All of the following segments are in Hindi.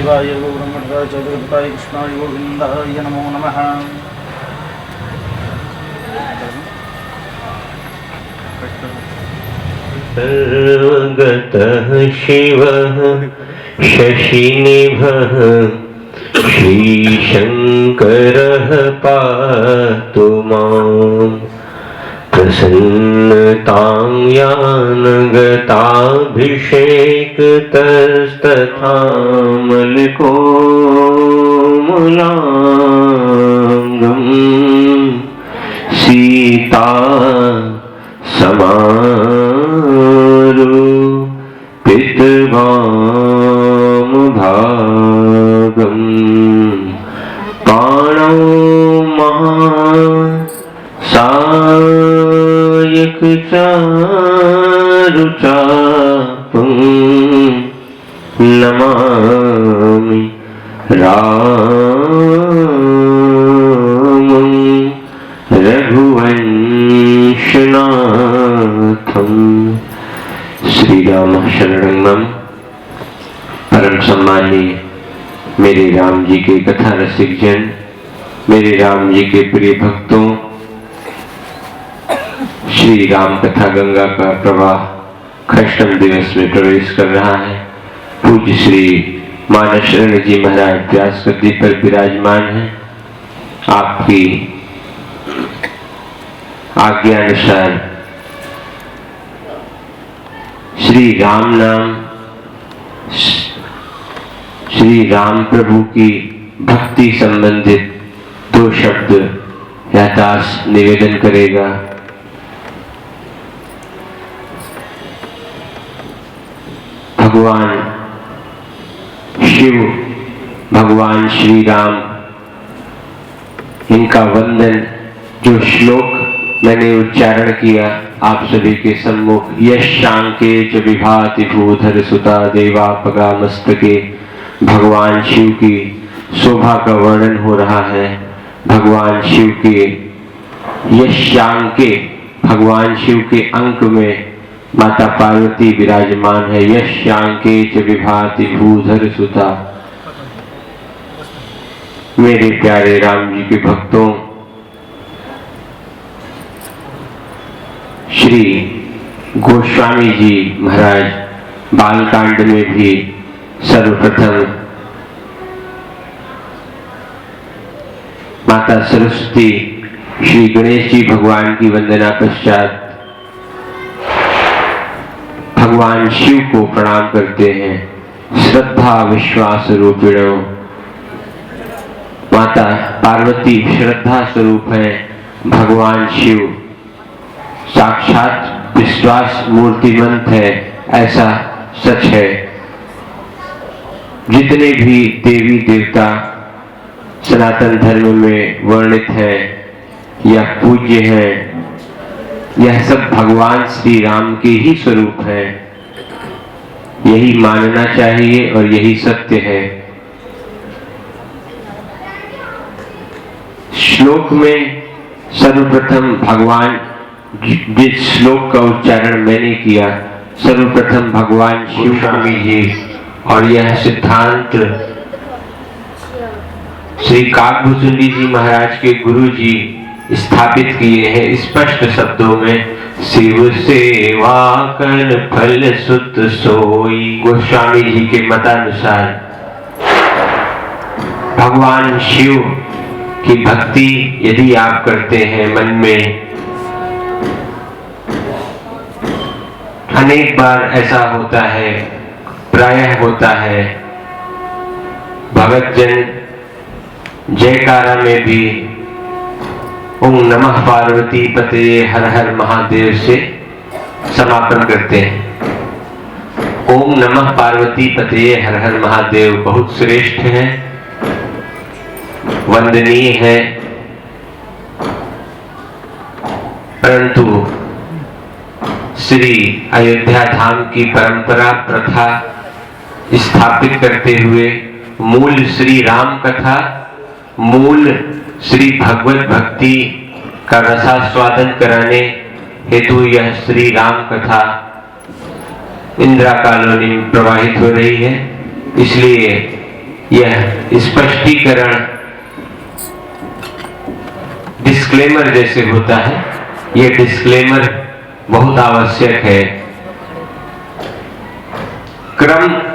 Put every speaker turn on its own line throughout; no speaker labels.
वासुदेवाय गौरमठाय च जगत्ताय कृष्णाय गोविन्दाय नमो नमः।
सर्वगतः शिवः शशिनिभः श्रीशङ्करः पातु माम्। प्रसन्नतां यानगताभिषेकतस्तथामलकोमलाङ्गं सीता समारूपितवामभागं पाणौ सायकचारुचापं नमामि रामं रघुवंशनाथं। श्री राम शरणं मम। परम सम्मानीय मेरे राम जी के कथा रसिक जन, मेरे राम जी के प्रिय भक्तों, श्री राम कथा गंगा का प्रवाह खष्टम दिवस में प्रवेश कर रहा है। पूज्य श्री मानस शरण जी महाराज व्यास गद्दी पर विराजमान हैं। आपकी आज्ञानुसार श्री राम नाम, श्री राम प्रभु की भक्ति संबंधित दो शब्द यथास निवेदन करेगा। भगवान शिव, भगवान श्री राम, इनका वंदन जो श्लोक मैंने उच्चारण किया आप सभी के सम्मुख, यशांके च विभाति भूधर सुता देवापगा मस्तके, भगवान शिव की शोभा का वर्णन हो रहा है। भगवान शिव के यशांके, भगवान शिव के अंक में माता पार्वती विराजमान है। यशांके च विभाति भूधर सुता। मेरे प्यारे राम जी के भक्तों, श्री गोस्वामी जी महाराज बालकांड में भी सर्वप्रथम माता सरस्वती श्री गणेश जी भगवान की वंदना पश्चात भगवान शिव को प्रणाम करते हैं। श्रद्धा विश्वास रूपिणो, माता पार्वती श्रद्धा स्वरूप है, भगवान शिव साक्षात विश्वास मूर्तिमंत है, ऐसा सच है। जितने भी देवी देवता सनातन धर्म में वर्णित हैं या पूज्य हैं, यह सब भगवान श्री राम के ही स्वरूप हैं। यही मानना चाहिए और यही सत्य है। श्लोक में सर्वप्रथम भगवान, जिस श्लोक का उच्चारण मैंने किया, सर्वप्रथम भगवान शिव स्वामी जी और यह सिद्धांत श्री काकभूषुंडी जी महाराज के गुरु जी स्थापित किए हैं स्पष्ट शब्दों में। शिव सेवा कर फल सुत सोई। गोस्वामी जी के मतानुसार भगवान शिव की भक्ति यदि आप करते हैं मन में, अनेक बार ऐसा होता है, प्रायः होता है, भगत जन जयकारा में भी ओम नमः पार्वती पते हर हर महादेव से समापन करते हैं। ओम नमः पार्वती पते हर हर महादेव बहुत श्रेष्ठ है, वंदनीय है, परंतु श्री अयोध्या धाम की परंपरा प्रथा स्थापित करते हुए मूल श्री राम कथा, मूल श्री भगवत भक्ति का रसास्वादन कराने हेतु यह श्री राम कथा इंदिरा कॉलोनी में प्रवाहित हो रही है। इसलिए यह स्पष्टीकरण डिस्क्लेमर जैसे होता है, यह डिस्क्लेमर बहुत आवश्यक है।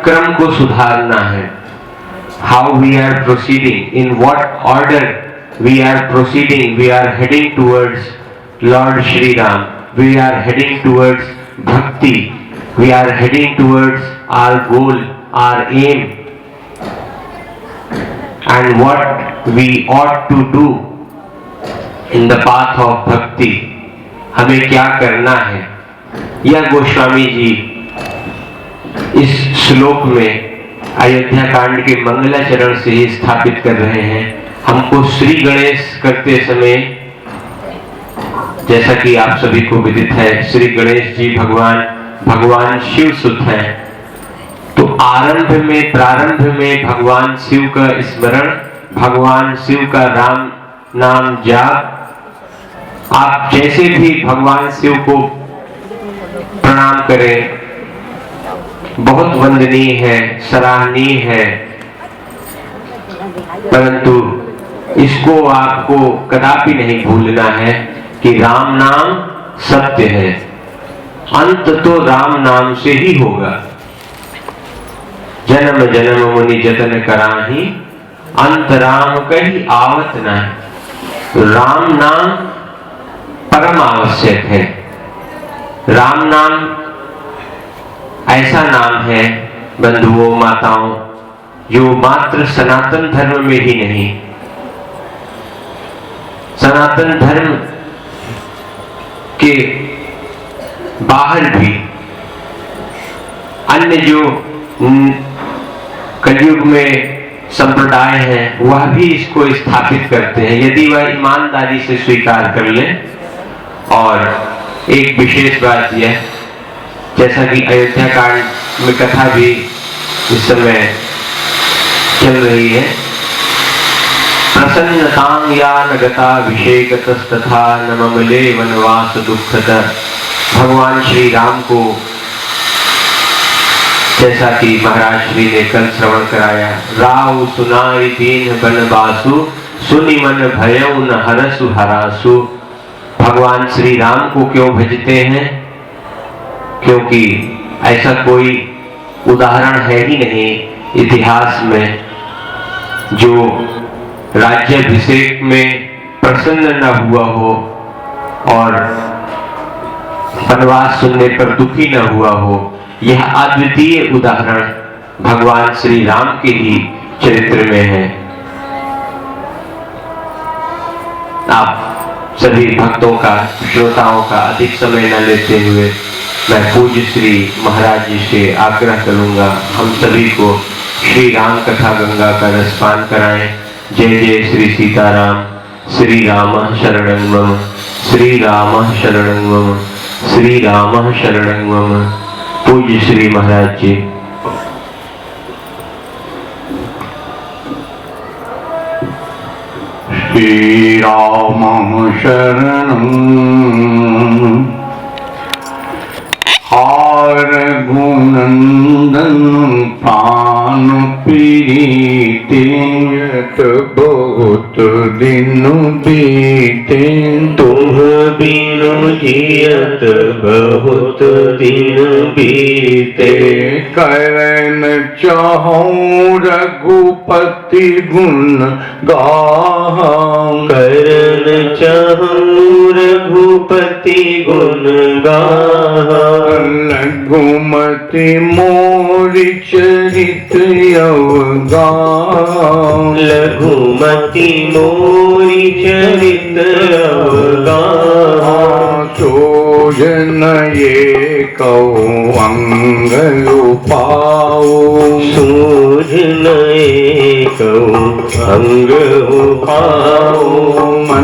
क्रम को सुधारना है। How we are proceeding, in what order we are proceeding, we are heading towards lord Shri Ram, we are heading towards bhakti, we are heading towards our goal, our aim, and what we ought to do in the path of bhakti. हमें क्या करना है, यह गोस्वामी जी इस श्लोक में अयोध्या कांड के मंगलाचरण से ही स्थापित कर रहे हैं। हमको श्री गणेश करते समय, जैसा कि आप सभी को विदित है, श्री गणेश जी भगवान शिव सुत हैं। तो प्रारंभ में भगवान शिव का स्मरण, भगवान शिव का राम नाम जाप, आप जैसे भी भगवान शिव को प्रणाम करें, बहुत वंदनीय है, सराहनीय है, परंतु इसको आपको कदापि नहीं भूलना है कि राम नाम सत्य है। अंत तो राम नाम से ही होगा। जन्म जन्म मुनि जतन कराही, अंत राम कहीं आवत नहीं। राम नाम परम आवश्यक है। राम नाम ऐसा नाम है बंधुओं माताओं, जो मात्र सनातन धर्म में ही नहीं, सनातन धर्म के बाहर भी अन्य जो कलयुग में संप्रदाय हैं, वह भी इसको स्थापित करते हैं, यदि वह ईमानदारी से स्वीकार कर ले। और एक विशेष बात यह, जैसा कि अयोध्या कांड में कथा भी इस समय चल रही है, प्रसन्नतां या नगताभिषेकतस्तथा न ममले वनवास दुःखतः। भगवान श्री राम को, जैसा कि महाराज श्री ने कल श्रवण कराया, राव सुनाई दीन बनवासु, सुनि मन भयउ न हरसु हरासु। भगवान श्री राम को क्यों भजते हैं? क्योंकि ऐसा कोई उदाहरण है ही नहीं इतिहास में जो राज्याभिषेक में प्रसन्न न हुआ हो और वनवास सुनने पर दुखी न हुआ हो। यह अद्वितीय उदाहरण भगवान श्री राम के ही चरित्र में है। आप सभी भक्तों का, श्रोताओं का अधिक समय न लेते हुए मैं पूज्य श्री महाराज जी से आग्रह करूंगा, हम सभी को श्री राम कथा गंगा का रसपान कराएं। जय जय श्री सीताराम। श्री राम शरणं मम, श्री राम शरणं मम, श्री राम शरणं मम। पूज्य श्री महाराज जी।
श्री राम शरणं हार गुणनंदन प्राण प्रीति, बहुत दिन बीते
तुम बिनु जियत बहुत दिन बीते।
करन चाहूं रघुपति गुण गाऊं,
करन चाहूं रघुपति गुण गाऊं।
लघुमति मोरि चरित अवगाऊं,
लघुमति मोरि चरित अवगाऊं।
सोजन एक अंग उपाऊं,
सूझन एक अंग उपाऊं।
मन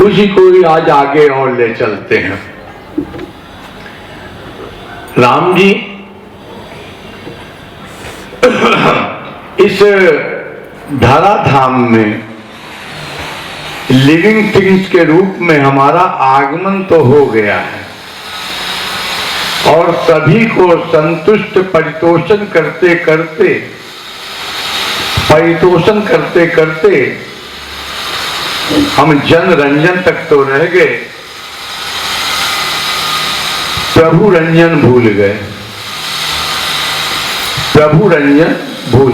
उसी को ही आज आगे और ले चलते हैं। राम जी इस धराधाम में लिविंग थिंग्स के रूप में हमारा आगमन तो हो गया है और सभी को संतुष्ट परितोषण करते करते हम जन रंजन तक तो रह गए, प्रभु रंजन भूल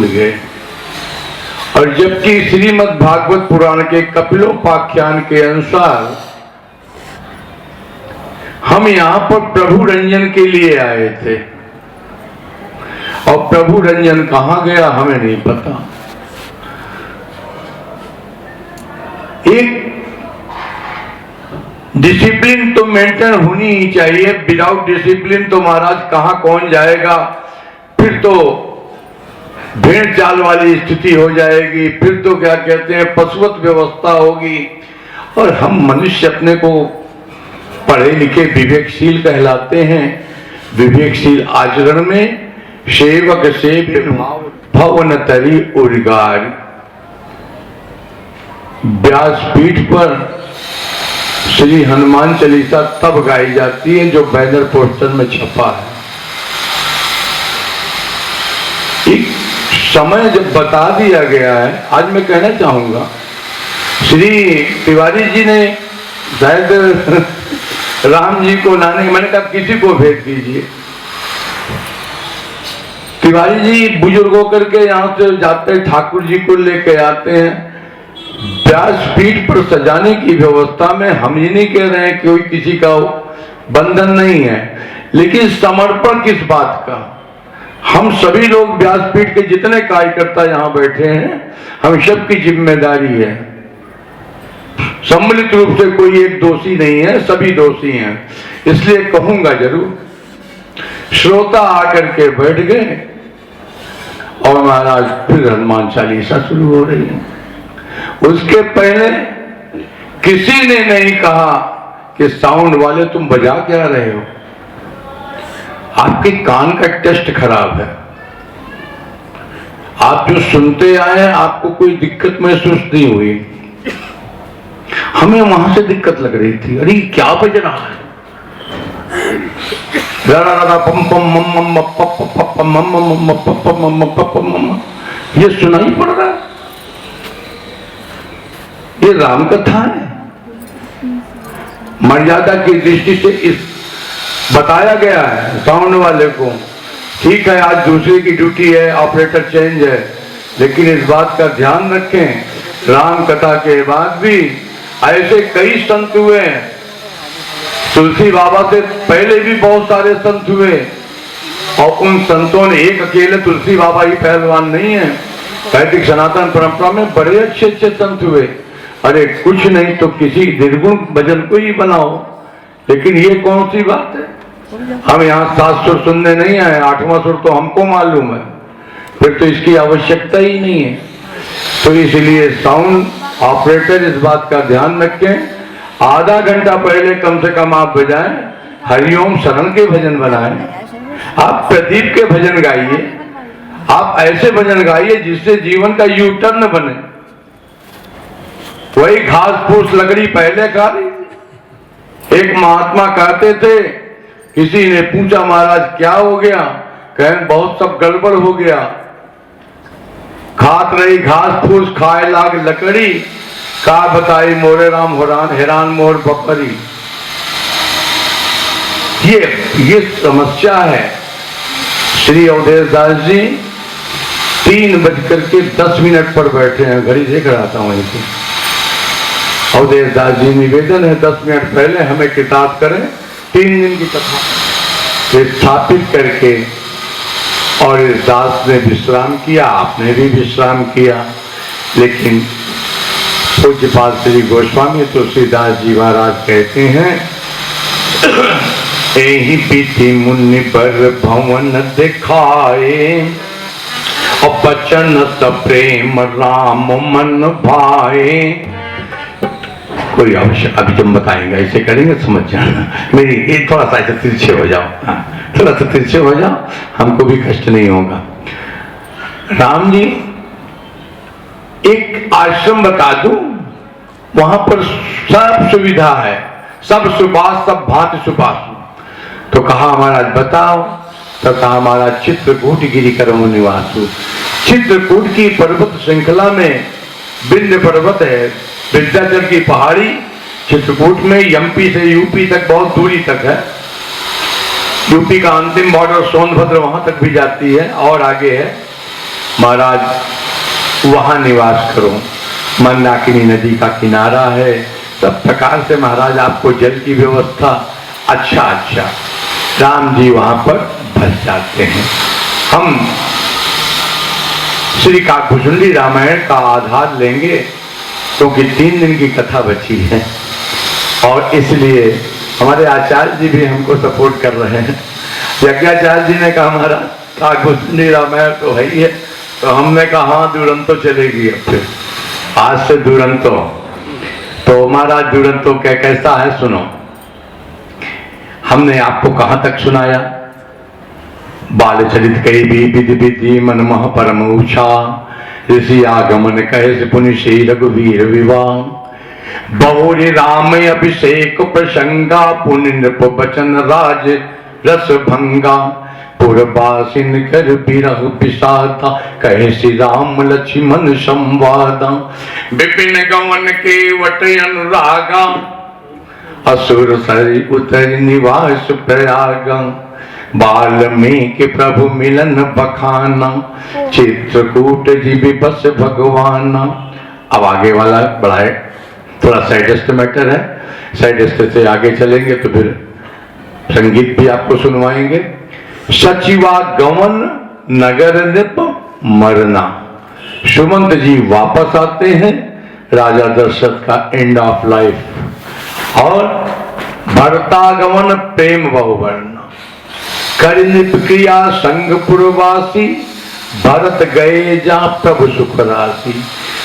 गए। और जबकि श्रीमद् भागवत पुराण के कपिलोपाख्यान के अनुसार हम यहां पर प्रभु रंजन के लिए आए थे और प्रभु रंजन कहां गया हमें नहीं पता। एक डिसिप्लिन तो मेंटेन होनी ही चाहिए, विदाउट डिसिप्लिन तो महाराज कहां कौन जाएगा, फिर तो भेड़ चाल वाली स्थिति हो जाएगी, फिर तो क्या कहते हैं पशुवत व्यवस्था होगी। और हम मनुष्य अपने को पढ़े लिखे विवेकशील कहलाते हैं। विवेकशील आचरण में सेवक से भवन तरी उर्गार। व्यासपीठ पर श्री हनुमान चालीसा तब गाई जाती है जो बैनर पोस्टर में छपा है। एक समय जब बता दिया गया है, आज मैं कहना चाहूंगा श्री तिवारी जी ने शायद राम जी को लाने, मैंने कहा किसी को भेज दीजिए। तिवारी जी बुजुर्ग होकर के यहाँ से जाते ठाकुर जी को लेके आते हैं। व्यासपीठ पर सजाने की व्यवस्था में हम ये नहीं कह रहे हैं कि कोई किसी का बंधन नहीं है, लेकिन समर्पण किस बात का। हम सभी लोग व्यासपीठ के जितने कार्यकर्ता यहाँ बैठे हैं, हम सबकी जिम्मेदारी है। सम्मिलित रूप से कोई एक दोषी नहीं है, सभी दोषी हैं। इसलिए कहूंगा जरूर। श्रोता आकर के बैठ गए और महाराज फिर हनुमान चालीसा शुरू हो रही है। उसके पहले किसी ने नहीं कहा कि साउंड वाले तुम बजा क्या रहे हो, आपके कान का टेस्ट खराब है। आप जो सुनते आए आपको कोई दिक्कत महसूस नहीं हुई, हमें वहां से दिक्कत लग रही थी। अरे क्या बज रहा है, ये सुनाई पड़ रहा है, ये राम कथा है। मर्यादा की दृष्टि से इस बताया गया है साउंड वाले को, ठीक है आज दूसरे की ड्यूटी है, ऑपरेटर चेंज है, लेकिन इस बात का ध्यान रखें राम कथा के बाद भी ऐसे कई संत हुए हैं। तुलसी बाबा से पहले भी बहुत सारे संत हुए और उन संतों ने, एक अकेले तुलसी बाबा ही पहलवान नहीं है, वैदिक सनातन परंपरा में बड़े अच्छे अच्छे संत हुए। अरे कुछ नहीं तो किसी निर्गुण भजन को ही बनाओ, लेकिन ये कौन सी बात है। हम यहाँ 7 सुर सुनने नहीं आए, 8वां सुर तो हमको मालूम है, फिर तो इसकी आवश्यकता ही नहीं है। तो इसलिए साउंड ऑपरेटर इस बात का ध्यान रखें, आधा घंटा पहले कम से कम आप बजाएं, हरिओम शरण के भजन बनाएं, आप प्रदीप के भजन गाइए, आप ऐसे भजन गाइए जिससे जीवन का यू टर्न बने। वही घास फूस लकड़ी पहले खा रही। एक महात्मा कहते थे, किसी ने पूछा महाराज क्या हो गया, कहें बहुत सब गड़बड़ हो गया, खात रही घास फूस खाए लाग लकड़ी, का बताई मोरे राम हैरान मोर बकरी। ये समस्या है। श्री अवधेश दास जी 3:10 पर बैठे हैं, घड़ी देख रहा था वहीं से। अवधेश दास जी निवेदन है 10 मिनट पहले हमें किताब करें, 3 दिन की कथा स्थापित करके। और इस दास ने विश्राम किया, आपने भी विश्राम किया, लेकिन पूज्यपाल श्री गोस्वामी तुलसीदास जी महाराज कहते हैं, एहि विधि मुनि पर भवन दिखाए, और बचन प्रेम राम मन भाए। कोई आवश्यक अभी जब बताएंगे ऐसे करेंगे समझ जाना। मेरी ये थोड़ा सा ऐसे तिरछे हो जाओ, हाँ थोड़ा सा तिरछे हो जाओ, हमको भी कष्ट नहीं होगा। राम जी एक आश्रम बता दूं, वहां पर सब सुविधा है, सब सुबास, सब भांति सुबास। तो कहा महाराज बताओ, तो कहा महाराज चित्रकूट गिरी करम निवासु। चित्रकूट की पर्वत श्रृंखला में विंध्य पर्वत है, विंध्याचल की पहाड़ी चित्रकूट में एमपी से यूपी तक बहुत दूरी तक है। यूपी का अंतिम बॉर्डर सोनभद्र वहां तक भी जाती है और आगे है। महाराज वहां निवास करो, मंदाकिनी नदी का किनारा है, सब प्रकार से महाराज आपको जल की व्यवस्था अच्छा। राम जी वहां पर बस जाते हैं। हम श्री काकभूषुंडी रामायण का आधार लेंगे क्योंकि 3 दिन की कथा बची है और इसलिए हमारे आचार्य जी भी हमको सपोर्ट कर रहे हैं। यज्ञाचार्य जी ने कहा हमारा काकभूषुंडी रामायण तो है ही है, तो हमने कहा हाँ दुरंतो चलेगी। अब फिर आज से दुरंतो, तो महाराज दुरंतो कैसा है सुनो। हमने आपको कहां तक सुनाया? बाल चलित कई भी विधि विधि मन मह परम ऊषा, ऋषि आगमन कहे से पुनि श्री रघुवीर विवाह। बहुरी राम अभिषेक प्रसंगा, पुण्य नृप बचन राज रस भंगा। पुरबासिन कर बिरह पिसाता, कहे श्री राम लक्ष्मण संवादा। विपिन गवन के वट अनुरागा, असुर सरि उतर निवास प्रयागा। वाल्मीकि प्रभु मिलन बखाना, चित्रकूट जी बस भगवान। अब आगे वाला बड़ा है, थोड़ा साइडेस्ट मैटर है, साइडेस्ट से आगे चलेंगे तो फिर संगीत भी आपको सुनवाएंगे। सचिवा गवन नगर नृप मरना। सुमंत जी वापस आते हैं, राजा दशरथ का एंड ऑफ लाइफ। और भरतागमन प्रेम बहुवर्ण, कर नृप क्रिया संग पुरवासी। भरत गए जा प्रभु सुख राशि,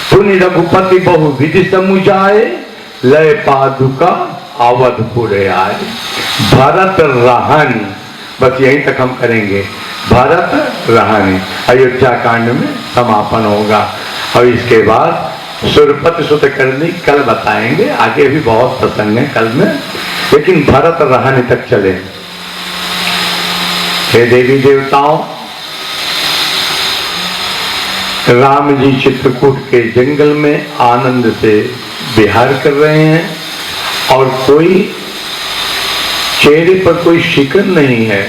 सुनि रघुपति बहु विधि समुझाए। लय पादुका अवधपुर आए। भरत रहन, बस यहीं तक हम करेंगे। भरत रहन अयोध्या कांड में समापन होगा और इसके बाद सुरपति सुत करनी कल बताएंगे, आगे भी बहुत प्रसंग है कल में, लेकिन भरत रहन तक चले। हे देवी देवताओं, राम जी चित्रकूट के जंगल में आनंद से विहार कर रहे हैं और कोई चेहरे पर कोई शिकन नहीं है।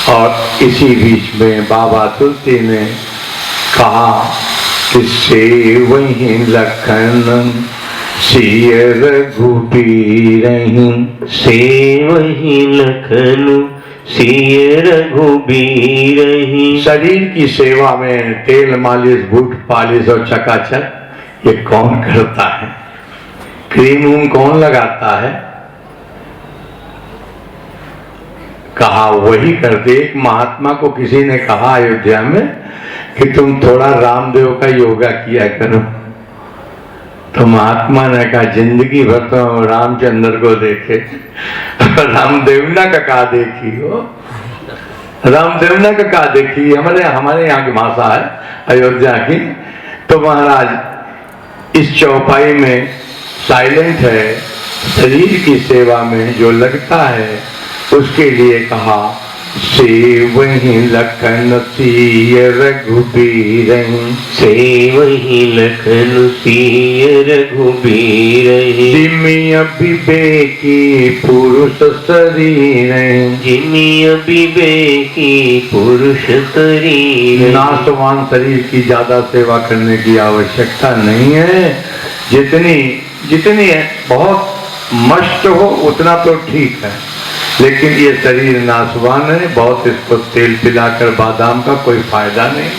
और इसी बीच में बाबा तुलसी ने कहा कि से वही लखन सिय रघुबीर,
से वही लखन सिय रघुबीर।
शरीर की सेवा में तेल मालिश, बूट पालिश और चकाचक ये कौन करता है? क्रीम कौन लगाता है? कहा वही करते। एक महात्मा को किसी ने कहा अयोध्या में कि तुम थोड़ा रामदेव का योगा किया करो, तो महात्मा ने कहा जिंदगी भर तो रामचंद्र को देखे, रामदेवना का कहा देखी हो, रामदेवना का कहा देखी। हमारे यहाँ की भाषा है अयोध्या की। तो महाराज इस चौपाई में साइलेंट है, शरीर की सेवा में जो लगता है उसके लिए कहा से वही लखन सिय रघुबीर,
से वही लखन सिय रघुबीर।
जिमिय विवेकी पुरुष शरीर,
जिमिय विवेकी पुरुष शरीर।
नाशवान शरीर की ज्यादा सेवा करने की आवश्यकता नहीं है। जितनी है बहुत मस्त हो उतना तो ठीक है, लेकिन ये शरीर नाशवान है, बहुत इसको तेल पिलाकर बादाम का कोई फायदा नहीं।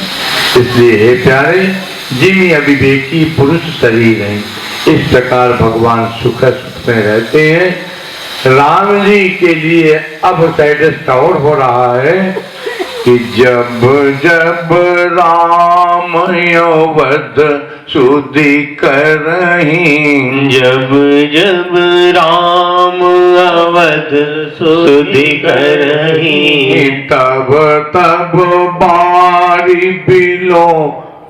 इसलिए हे प्यारे, जिमी अविवेकी पुरुष शरीर है। इस प्रकार भगवान सुख सुख में रहते हैं। राम जी के लिए अब साइडेस्ट और हो रहा है कि जब जब राम अवध सुधि करहीं,
जब जब राम अवध सुधि करहीं,
तब तब बारी बिलो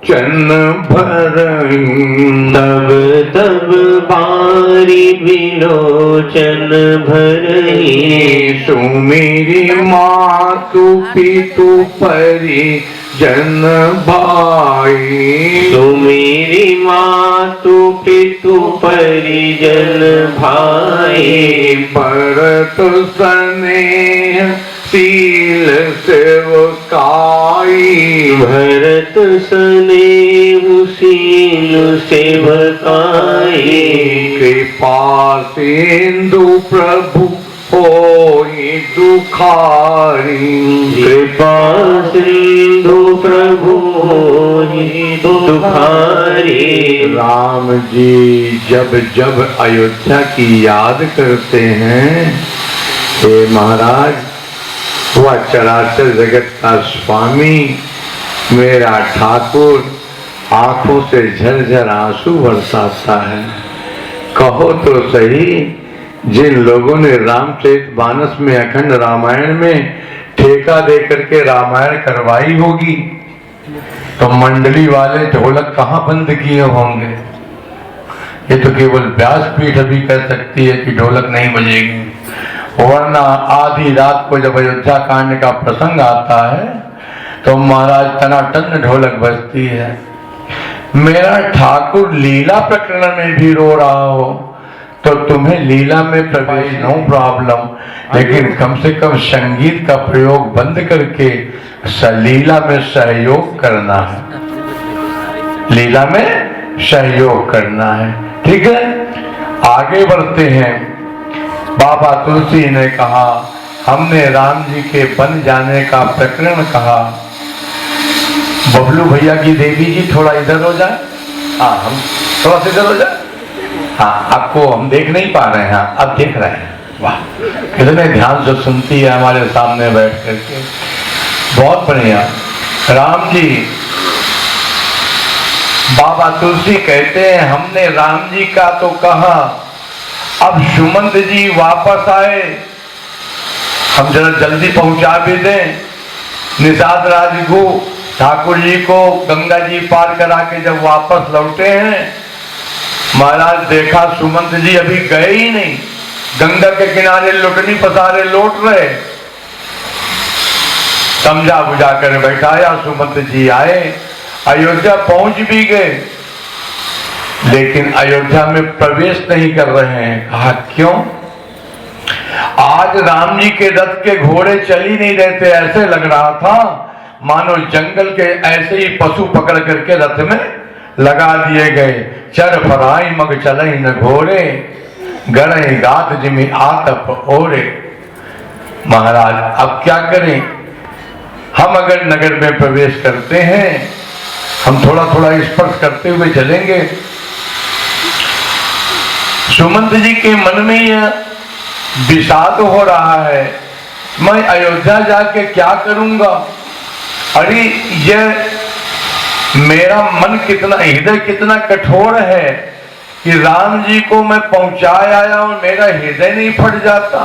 चन भरहीं,
तब तब बारी बिलोचन भरहीं,
सुमेरी मातु पितु परिजन भाई,
सुमेरी मातु पितु परिजन भाई,
भरत स्नेह शील सेवकाई,
भरत स्नेह शील सेवकाई,
कृपा सिंधु प्रभु होई दुखारी,
कृपा सिंधु प्रभु होई दुखारी।
राम जी जब जब अयोध्या की याद करते हैं, हे महाराज वह चराचर जगत का स्वामी मेरा ठाकुर आंखों से झरझर आंसू बरसाता है। कहो तो सही, जिन लोगों ने रामचरितमानस में अखंड रामायण में ठेका दे करके रामायण करवाई होगी, तो मंडली वाले ढोलक कहाँ बंद किए होंगे? ये तो केवल व्यासपीठ अभी कह सकती है कि ढोलक नहीं बजेगी, वरना आधी रात को जब अयोध्या कांड का प्रसंग आता है तो महाराज टनाटन ढोलक बजती है। मेरा ठाकुर लीला प्रकरण में भी रो रहा हो तो तुम्हें लीला में प्रवेश नो प्रॉब्लम, लेकिन कम से कम संगीत का प्रयोग बंद करके लीला में सहयोग करना है, लीला में सहयोग करना है। ठीक है, आगे बढ़ते हैं। बाबा तुलसी ने कहा, हमने राम जी के बन जाने का प्रकरण कहा। बबलू भैया की देवी जी थोड़ा इधर हो जाए, हाँ हम थोड़ा सा इधर हो जाए। हाँ, आपको हम देख नहीं पा रहे हैं, अब देख रहे हैं। वाह, कितने ध्यान से सुनती है हमारे सामने बैठ करके, बहुत बढ़िया। राम जी, बाबा तुलसी कहते हैं हमने राम जी का तो कहा, अब सुमंत जी वापस आए, हम जरा जल्दी पहुंचा भी दें। निषाद राज को ठाकुर जी को गंगा जी पार करा के जब वापस लौटे हैं, महाराज देखा सुमंत जी अभी गए ही नहीं, गंगा के किनारे लुटनी पसारे लौट रहे। समझा बुझा कर बैठाया, सुमंत जी आए, अयोध्या पहुंच भी गए, लेकिन अयोध्या में प्रवेश नहीं कर रहे हैं। कहा क्यों? आज राम जी के रथ के घोड़े चल ही नहीं रहे थे, ऐसे लग रहा था मानो जंगल के ऐसे ही पशु पकड़ करके रथ में लगा दिए गए। चर फराई मग चलई न घोड़े, गड़े गात जिमी आतप ओरे। महाराज अब क्या करें, हम अगर नगर में प्रवेश करते हैं, हम थोड़ा थोड़ा स्पर्श करते हुए चलेंगे। सुमंत जी के मन में यह विषाद हो रहा है, मैं अयोध्या जाके क्या करूंगा? अरे यह मेरा मन कितना, हृदय कितना कठोर है कि राम जी को मैं पहुंचा आया और मेरा हृदय नहीं फट जाता।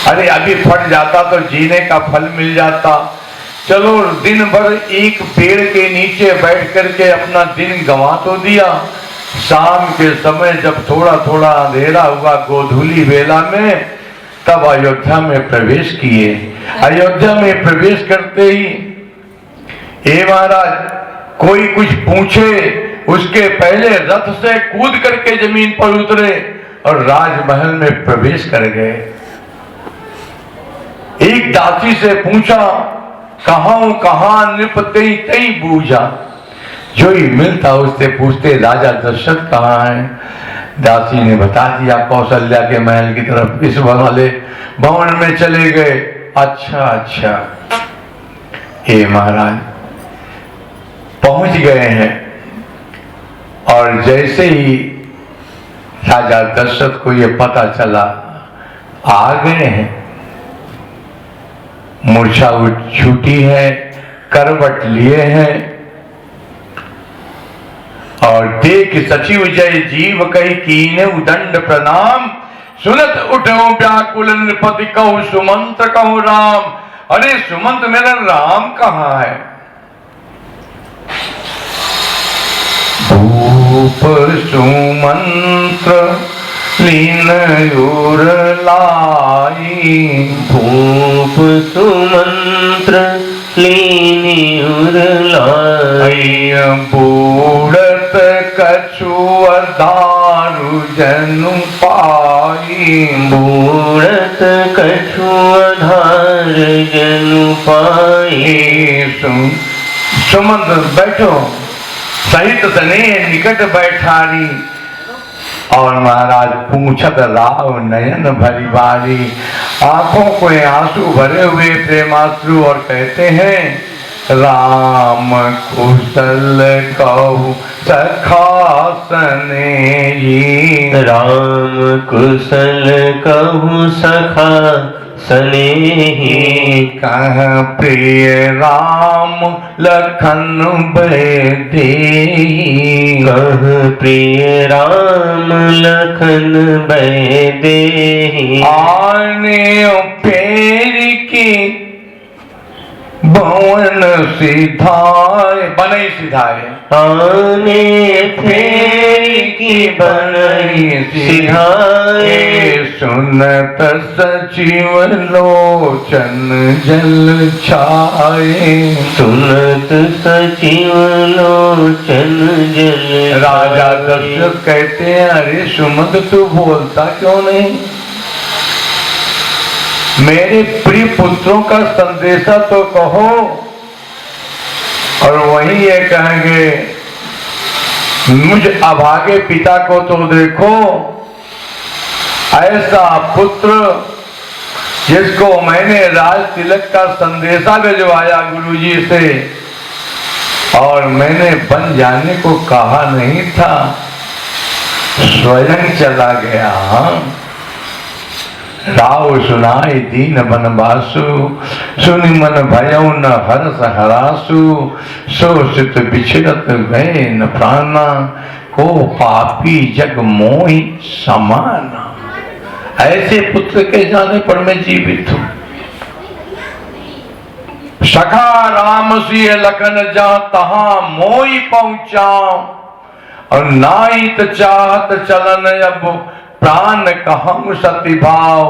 अरे अभी फट जाता तो जीने का फल मिल जाता। चलो दिन भर एक पेड़ के नीचे बैठ करके अपना दिन गंवा तो दिया। शाम के समय जब थोड़ा थोड़ा अंधेरा हुआ, गोधूली बेला में, तब अयोध्या में प्रवेश किए। अयोध्या में प्रवेश करते ही हे महाराज कोई कुछ पूछे उसके पहले रथ से कूद करके जमीन पर उतरे और राजमहल में प्रवेश कर गए। एक दासी से पूछा, कहाँ नृपति तई बूझा। जो ही मिलता उससे पूछते, राजा दशरथ कहाँ है? दासी ने बता दिया, कौशल्या के महल की तरफ इस वाले भवन में चले गए। अच्छा, हे महाराज पहुंच गए हैं। और जैसे ही राजा दशरथ को यह पता चला आ गए हैं, मूर्छा छूटी है, करवट लिए हैं और देख सचिव जय जीव कही कीने उदंड प्रणाम। सुनत उठो व्याकुल नृपति कहु सुमंत्र कहु राम। अरे सुमंत्र मेरा राम कहाँ है? भूप सुमंत्र लीन उर लाई।
भूप सुमंत्र लीनी उर लाई।
बूढ़त कछुआ दारु जनु पाई।
बूढ़त कछुआ धार जनु पाई।
सुमंत्र बैठो, सहित सने निकट बैठारी। और महाराज पूछत राव नयन भरी बारी। आंखों को आंसू भरे हुए प्रेमाश्रु और कहते हैं राम कुशल कहु सखा सनेही।
राम कुशल कहु सखा सनेही।
कह प्रिय राम लखन बैदेही।
कह प्रिय राम लखन बैदेही।
आने फेर की भवन सिधाए, बनई सिधाए।
आने फेर की बनई सिधाए।
सुनत सचिव लोचन जल छाए।
सुनत सचिव लोचन जल।
राजा दशरथ कहते हैं अरे सुमंत्र तू बोलता क्यों नहीं? मेरे प्रिय पुत्रों का संदेशा तो कहो। और वही ये कहेंगे मुझ अभागे पिता को तो देखो। ऐसा पुत्र जिसको मैंने राज तिलक का संदेशा भिजवाया गुरुजी से और मैंने बन जाने को कहा नहीं था, स्वयं चला गया। राव सुनाई दीन बनवासु। सुनि मन भयउ न हरस हरासु। सो सित बिछड़त गए न प्राणा। को पापी जग मोहि समाना। ऐसे पुत्र के जाने पर मैं जीवित हूं। सखा राम सिय लखन जा तहां मोहि पहुंचाऊं। और नाइत चाहत चलन अब प्राण कहूं सती भाव।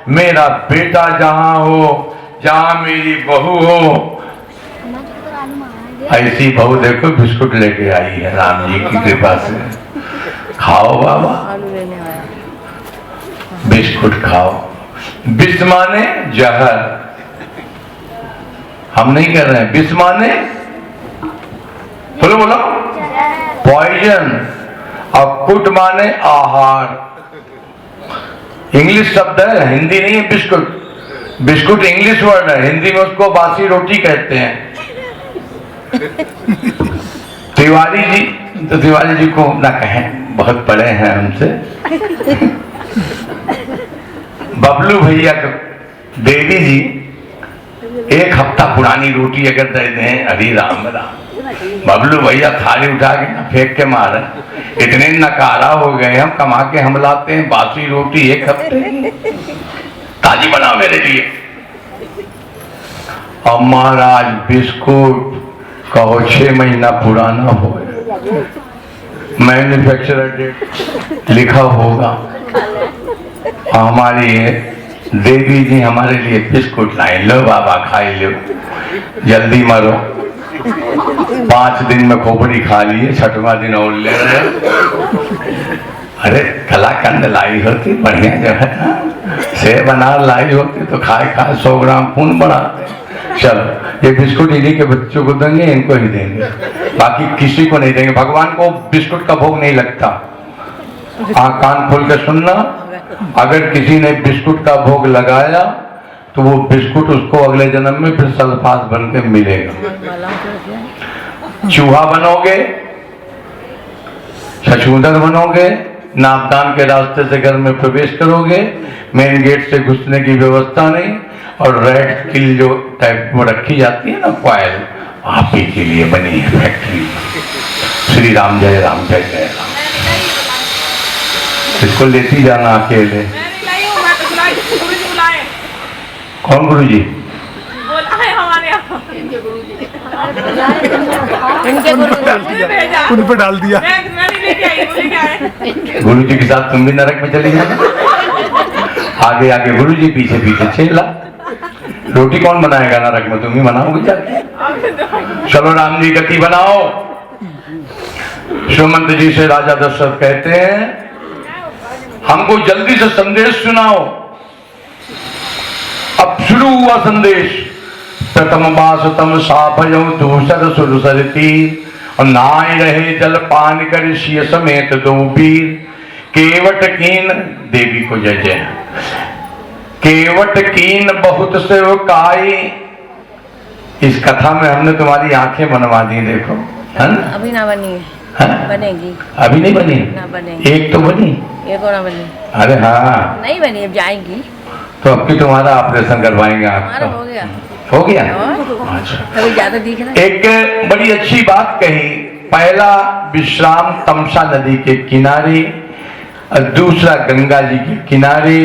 मेरा बेटा जहां हो, जहां मेरी बहू हो। ऐसी बहू देखो बिस्कुट लेके आई है राम जी की कृपा से। खाओ बाबा, बिस्कुट खाओ। विष माने जहर, हम नहीं कह रहे हैं। विष माने बोलो बोलो पॉइजन। और कुट माने आहार। इंग्लिश शब्द है, हिंदी नहीं है। बिस्कुट, बिस्कुट इंग्लिश वर्ड है, हिंदी में उसको बासी रोटी कहते हैं। तिवारी जी, तो तिवारी जी को ना कहें, बहुत बड़े हैं हमसे। बबलू भैया को देवी जी एक हफ्ता पुरानी रोटी अगर दे दें, हरी राम राम। बबलू भैया थाली उठा के ना फेंक के मारे। इतने नकारा हो गए हम, कमा के हम लाते हैं बासी रोटी एक हफ्ते ताजी बना मेरे लिए। और महाराज बिस्कुट कहो 6 महीना पुराना हो, मैन्युफैक्चरर डेट लिखा होगा। हमारी देवी जी हमारे लिए बिस्कुट लाए। लो बाबा खाई लो, जल्दी मरो। 5 दिन में खोपड़ी खा लिए, 6वां दिन और ले रहे। अरे कलाकंद लाई होती बढ़िया जो है ना, सेब अनार लाई होती तो खाए 100 ग्राम खून बढ़ाते। चलो ये बिस्कुट इन्हीं के बच्चों को देंगे, इनको ही देंगे, बाकी किसी को नहीं देंगे। भगवान को बिस्कुट का भोग नहीं लगता। कान खोल के सुनना, अगर किसी ने बिस्कुट का भोग लगाया तो वो बिस्कुट उसको अगले जन्म में फिर सल्फास बन के मिलेगा। चूहा बनोगे, छछूंदर बनोगे, नापदान के रास्ते से घर में प्रवेश करोगे, मेन गेट से घुसने की व्यवस्था नहीं, और रेड किल जो टाइप वो रखी जाती है ना कॉयल, आप ही के लिए बनी है फैक्ट्री। श्री राम जय राम जय जय राम। इसको लेती जाना अकेले। कौन गुरु जी?
बोला है हमारे यहाँ
इनके गुरु जी
उन पे डाल दिया।
मैं नहीं लेके आई, वो लेके आए।
गुरु जी के साथ तुम भी नरक में चली जाना। आगे आगे गुरु जी, पीछे पीछे चेला। रोटी कौन बनाएगा नरक में? तुम ही बनाओगे जाके। चलो राम जी गति बनाओ। सुमंत जी से राजा दशरथ कहते हैं हमको जल्दी से संदेश सुनाओ। अब शुरू हुआ संदेश। प्रथम बास तम साभयो दूसर सुरसर तीर, और नाय रहे जल पान कर सिय समेत दो वीर। केवट कीन, देवी को जय जय। केवट कीन बहुत से वो काई। इस कथा में हमने तुम्हारी आंखें बनवा दी, देखो है ना?
अभी ना बनी
है?
बनेगी।
अभी नहीं बनी?
ना बनेगी।
एक तो बनी,
एक और ना बनी।
अरे हाँ,
नहीं बनी, अब जाएगी।
तो अब की तुम्हारा ऑपरेशन करवाएंगे
हमारा
आपका।
हो गया।
हो गया?
और?
अच्छा।
अभी ज्यादा दिख रहा है।
एक बड़ी अच्छी बात कही। पहला विश्राम तमसा नदी के किनारे, और दूसरा गंगा जी के किनारे।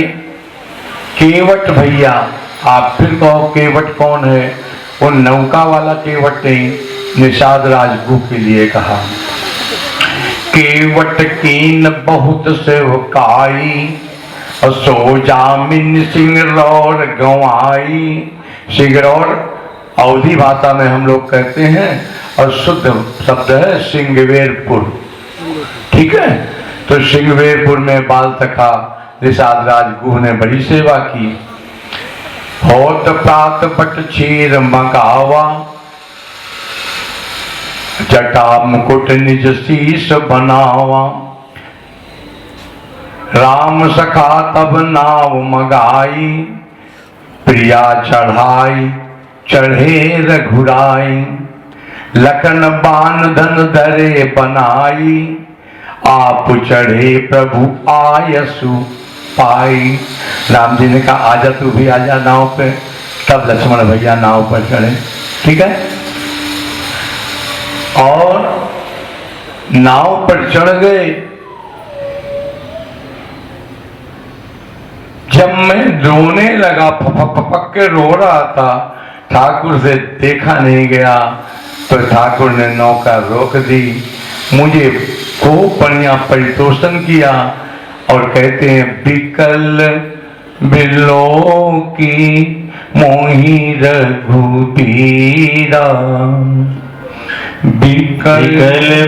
केवट भैया, आप फिर कहो केवट कौन है? वो नौका वाला केवट नहीं, निषाद राजगुरु के लिए कहा। केवट कीन बहुत सेवकाई, और सो जामिन सिंगरौर गंवाई। सिंगरौर अवधी भाषा में हम लोग कहते हैं, और शुद्ध शब्द है सिंगवेरपुर। ठीक है, तो सिंगवेरपुर में बाल सखा निषाद राजगुरु ने बड़ी सेवा की। होत प्रात पट क्षीर मंगावा, जटा मुकुट निज शीश बनावा। राम सखा तब नाव मगाई, प्रिया चढ़ाई चढ़े रघुराई। लखन बान धन धरे बनाई, आप चढ़े प्रभु आयसु पाई। राम जी ने कहा आजा तू भी आजा नाव पे। तब लक्ष्मण भैया नाव पर चढ़े। ठीक है, और नाव पर चढ़ गए। जब मैं रोने लगा, फपक के रो रहा था, ठाकुर से देखा नहीं गया, तो ठाकुर ने नौका रोक दी। मुझे खूब बढ़िया परितोषण किया, और कहते हैं बिकल बिलो की मोही रघुबीरा। बिकल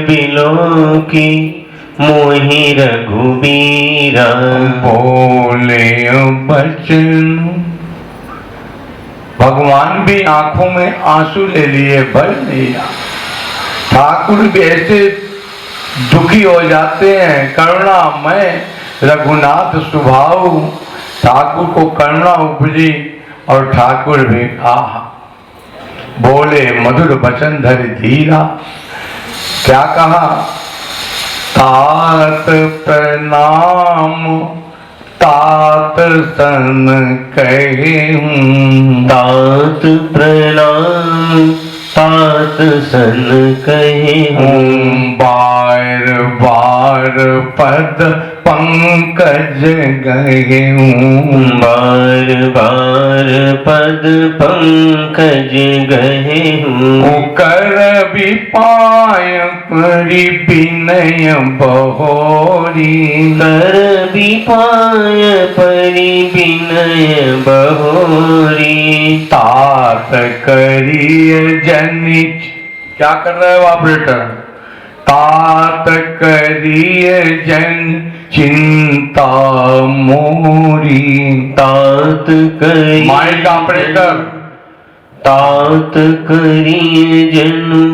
बिलो की मोहि रघुबीरा।
बोले बचन, भगवान भी आंखों में आंसू ले लिए, भर लिया। ठाकुर भी ऐसे दुखी हो जाते हैं, करुणा मैं रघुनाथ स्वभाव। ठाकुर को करुणा उपजी, और ठाकुर भी आह बोले मधुर वचन धरि धीरा। क्या कहा? तात प्रणाम तात सन कहूं।
तात प्रणाम तात सन कहूं।
बार बार पद पंकज गहूं।
बार बार पद पंकज गहूं।
कर विपाय परि विनय बहोरी।
कर विपाय परि विनय बहोरी।
तात करिय जनि, क्या कर रहे हो ऑपरेटर? तात करिय जन चिंता मोरी।
तात करिय,
माइक ऑपरेटर।
तात करिय जनु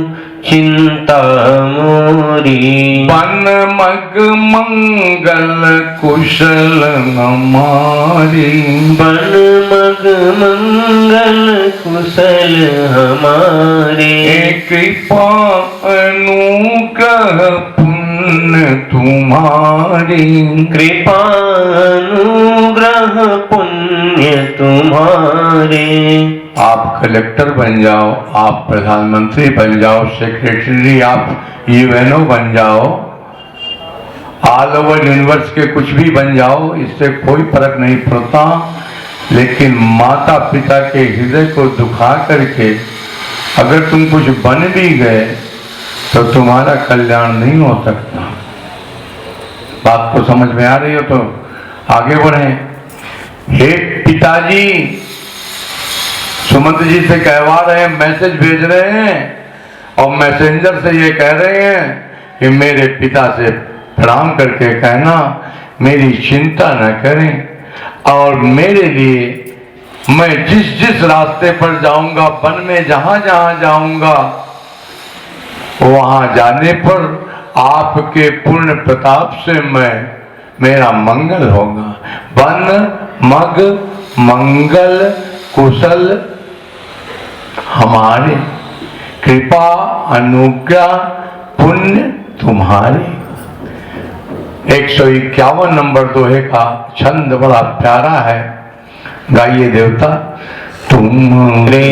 चिंता मोरी।
बन मग मंगल कुशल हमारी।
बन मग मंगल कुशल हमारे।
कृपा अनुग्रह पुण्य पुण्य तुम्हारी,
कृपानुग्रह पुण्य तुम्हारे।
आप कलेक्टर बन जाओ, आप प्रधानमंत्री बन जाओ, सेक्रेटरी, आप यूएनओ बन जाओ, ऑल ओवर यूनिवर्स के कुछ भी बन जाओ, इससे कोई फर्क नहीं पड़ता। लेकिन माता पिता के हृदय को दुखा करके अगर तुम कुछ बन भी गए तो तुम्हारा कल्याण नहीं हो सकता। बात को समझ में आ रही हो तो आगे बढ़े। हे पिताजी, सुमंत जी से कहवा रहे हैं, मैसेज भेज रहे हैं और मैसेंजर से ये कह रहे हैं कि मेरे पिता से प्रणाम करके कहना मेरी चिंता न करें, और मेरे लिए मैं जिस जिस रास्ते पर जाऊंगा, वन में जहां जहां जाऊंगा, वहां जाने पर आपके पूर्ण प्रताप से मेरा मंगल होगा। वन मग मंगल कुशल हमारे, कृपा अनुग्रह पुण्य तुम्हारे। 151 नंबर दोहे का छंद बड़ा प्यारा है, गाइए देवता। तुम्हारे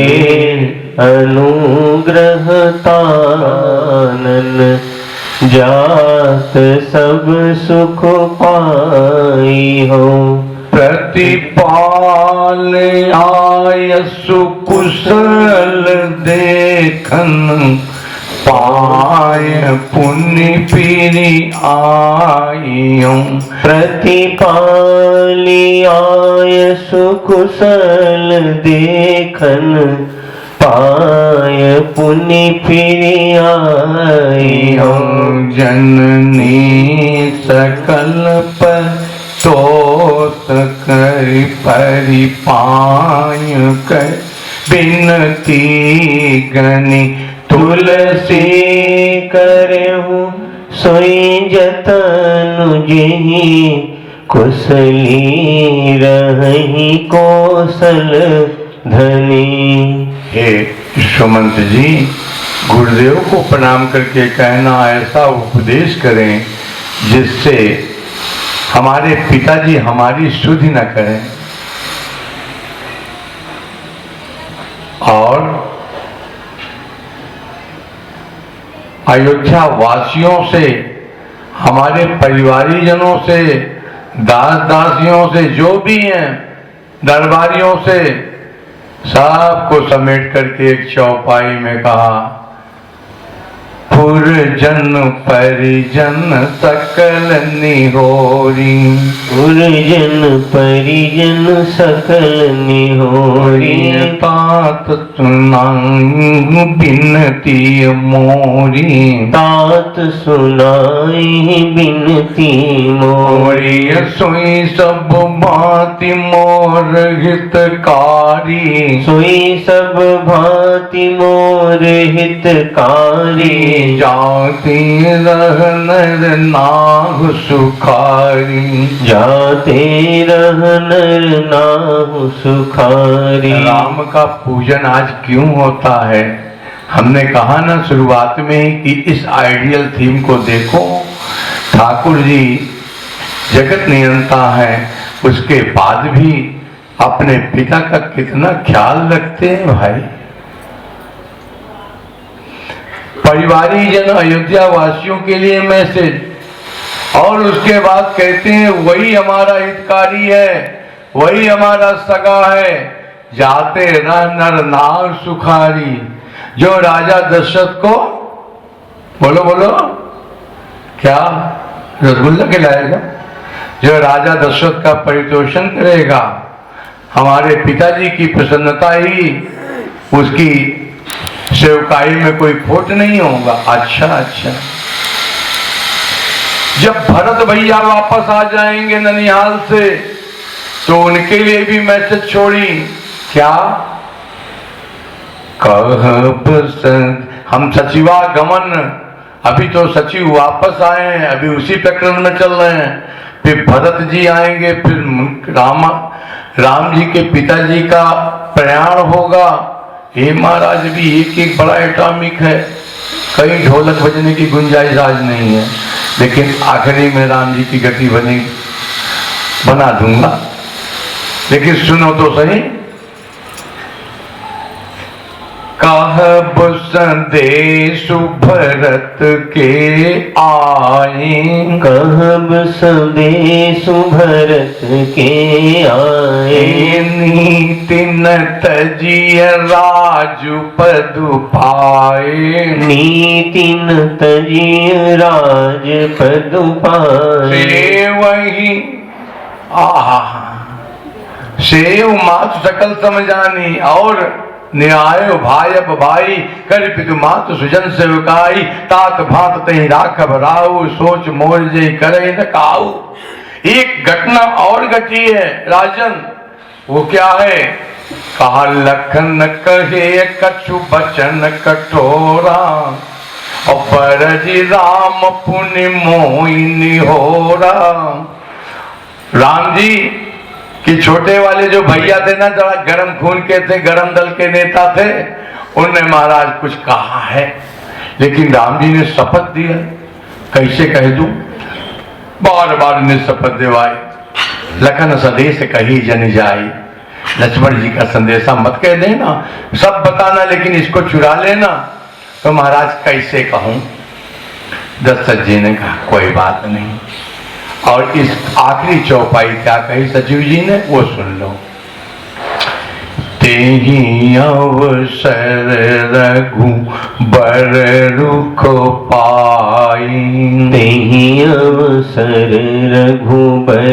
अनुग्रह तानन जात सब सुख पाई हो,
प्रतिपाल आयसु कुशल देखन पाय पुण्य पीरी आयु।
प्रतिपाली आयसु कुशल देखन पाय पुण्य फिरि आयु।
जननी सकल पर तोष कर परिपाय कर बिनती गनि
तुलसी करहु सोई जतनु जेहि कुशली रहि कौशल धनी।
हे सुमंत जी, गुरुदेव को प्रणाम करके कहना ऐसा उपदेश करें जिससे हमारे पिताजी हमारी शुद्धि न करें, और अयोध्या वासियों से, हमारे परिवारीजनों से, दास दासियों से, जो भी हैं दरबारियों से, सबको समेट करके एक चौपाई में कहा, पुरजन परिजन सकल निहोरी।
पुरजन परिजन सकल निहोरी।
तात सुनाई बिनती मोरी।
तात सुनाई बिनती मोरी।
सोई सब भांति मोर हितकारी।
सोई सब भांति मोर हितकारी।
जाते रह नर नाहु सुखारी।
जाते रह नर नाहु सुखारी।
राम का पूजन आज क्यों होता है? हमने कहा ना शुरुआत में कि इस आइडियल थीम को देखो। ठाकुर जी जगत नियंता है, उसके बाद भी अपने पिता का कितना ख्याल रखते हैं भाई। परिवारी जन अयोध्या वासियों के लिए मैसेज, और उसके बाद कहते हैं वही हमारा हितकारी है, वही हमारा सगा है। जाते रह नर नार सुखारी। जो राजा दशरथ को, बोलो बोलो क्या रसगुल्ला खिलाएगा? जो राजा दशरथ का परितोषण करेगा, हमारे पिताजी की प्रसन्नता ही उसकी सेवकाई में कोई खोट नहीं होगा। अच्छा अच्छा, जब भरत भैया वापस आ जाएंगे ननिहाल से तो उनके लिए भी मैसेज छोड़ी। क्या हम सचिवागमन, अभी तो सचिव वापस आए हैं, अभी उसी प्रकरण में चल रहे हैं। फिर भरत जी आएंगे, फिर राम जी के पिताजी का प्रयाण होगा। हे महाराज भी एक एक बड़ा एटॉमिक है। कहीं ढोलक बजने की गुंजाइश आज नहीं है, लेकिन आखिरी में राम जी की गति बना दूंगा। लेकिन सुनो तो सही। कहब संदेश भरत के आए,
कहब संदेश भरत के आए,
नीति न तजिय राजु पद पाए,
नीति न तजिय राज पद पाए।
से वही आहा सेव मातु सकल समझानी, और न्याय भाई अब भाई कर पितु मातु सुजन सेवकाई, तात भात तही राखब राहु, सोच मोर जय करे न काऊ। एक घटना और घटी है राजन, वो क्या है? कहा लखन कहे कछु बचन कठोरा, और बरजी राम पुनि मोहिनी हो राम। राम जी कि छोटे वाले जो भैया थे ना, जरा गरम खून के थे, गरम दल के नेता थे, उन्होंने महाराज कुछ कहा है, लेकिन राम जी ने शपथ दिया। कैसे कह दूं? बार बार ने शपथ दिवाई। लखन संदेश कही जन जाई, लक्ष्मण जी का संदेशा मत कह देना, सब बताना, लेकिन इसको चुरा लेना। तो महाराज कैसे कहूं? दशरथ जी ने कहा कोई बात नहीं। और इस आखिरी चौपाई क्या कही सचिव जी ने, वो सुन लो। तेहि अवसर रघुबर रुख पाई,
तेहि अवसर रघुबर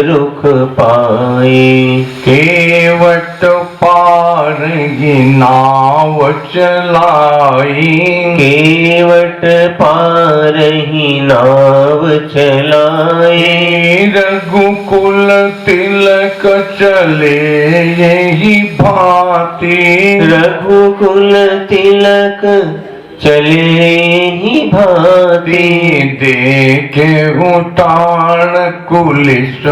रुख पाए,
केवट पार नाव चलाई,
केवट पार ही नाव चलाए,
रघुकुल तिलक चले यही भांति,
रघुकुल तिलक चले ही भांति,
देखे उठान कुलिस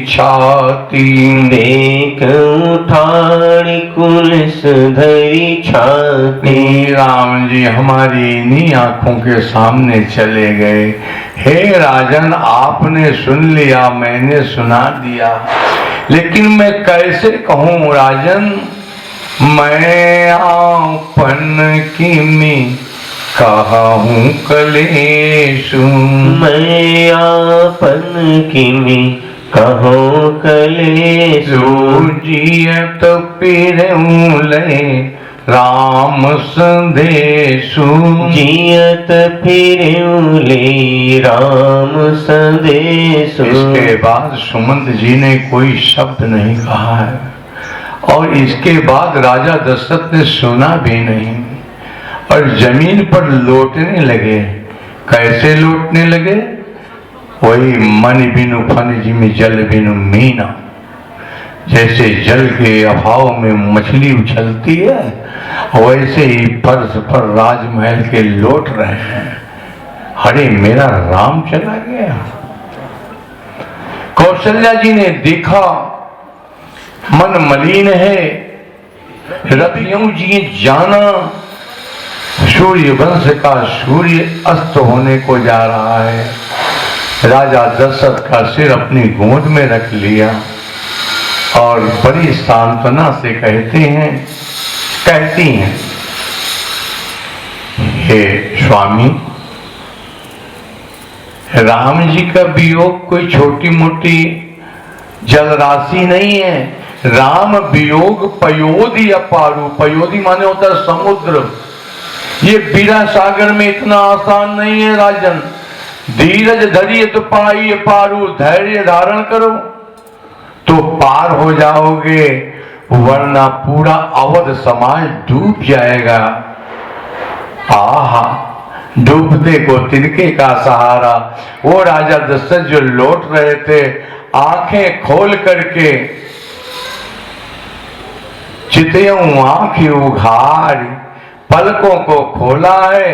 छाती,
देख उठाड़ कुलिस धरी छाती।
राम जी हमारी इन्हीं आंखों के सामने चले गए। हे राजन, आपने सुन लिया, मैंने सुना दिया, लेकिन मैं कैसे कहूँ राजन? मैं आपन किमी कहूँ कलेशु,
मैं आपन किमी कहूँ कलेशु,
जियत पिरौले राम संदेशु,
जियत फिरौले राम संदेशु।
इसके बाद सुमंत जी ने कोई शब्द नहीं कहा है, और इसके बाद राजा दशरथ ने सुना भी नहीं, और जमीन पर लौटने लगे। कैसे लौटने लगे? वही मन बिनु फन जिमि जल बिनु मीना, जैसे जल के अभाव में मछली उछलती है, वैसे ही फर्श पर राजमहल के लौट रहे हैं। अरे मेरा राम चला गया। कौशल्या जी ने देखा मन मलिन है, रथियों जी जाना, सूर्य वंश का सूर्य अस्त होने को जा रहा है। राजा दशरथ का सिर अपनी गोद में रख लिया और बड़ी सांत्वना से कहती हैं, हे स्वामी, राम जी का वियोग कोई छोटी मोटी जल राशि नहीं है। राम वियोग पयोधि अपारू, पयोधि माने होता है समुद्र। ये बीरा सागर में इतना आसान नहीं है राजन। धीरज धरिए तो पाई पारू, धैर्य धारण करो तो पार हो जाओगे, वरना पूरा अवध समाज डूब जाएगा। आहा, डूबते को तिनके का सहारा। वो राजा दशरथ जो लौट रहे थे, आंखें खोल करके चितयू आंखें उघाड़ पलकों को खोला है।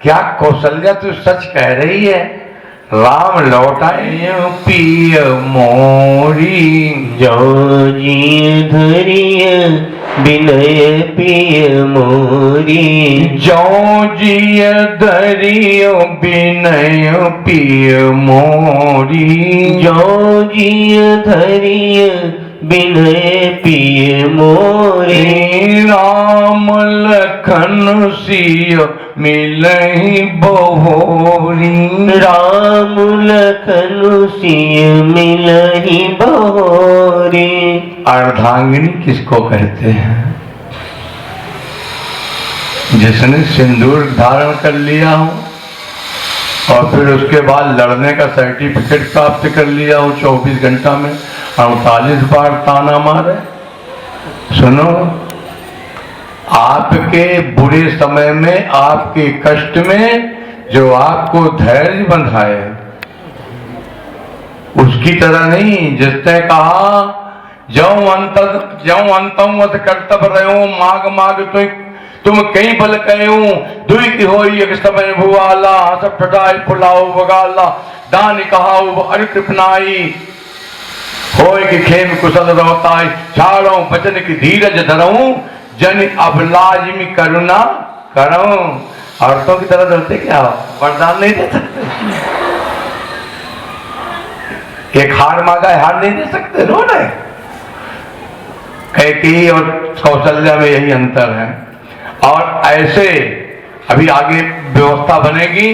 क्या कौशल्या तू सच कह रही है? राम लौटाए पिय मोरी,
जो जी धरिय बिनय पिय मोरी।
जो जिय धरियो बिनय पिय मोरी।
जो जिय धरिय बिनय पिय मोरी।
राम लखन सिय मिलहि बहोरी।
राम लखन सिय मिलहि बहोरी।
अर्धांगिनी किसको कहते हैं? जिसने सिंदूर धारण कर लिया हो और फिर उसके बाद लड़ने का सर्टिफिकेट प्राप्त कर लिया हो 24 घंटा में 48 बार ताना मारे। सुनो, आपके बुरे समय में, आपके कष्ट में जो आपको धैर्य बंधाए, उसकी तरह नहीं जिसने कहा जो अंतम वत कर्तव्य रहो माग माग तुम कई बल कहो दुई की होई एक समय भुआला सब ठटाई फुलाओ बगाला दान कहाओ अरि कृपनाई होय कि खेम कुशल रोताई छाड़ो बचन की धीरज धरऊं जन अबलाज में करुणा करूं। औरतों की तरह डरते क्या वरदान नहीं दे सकते? एक हार मांगा है, हार नहीं दे सकते, रो रहे। कैकेयी और कौशल्या में यही अंतर है। और ऐसे अभी आगे व्यवस्था बनेगी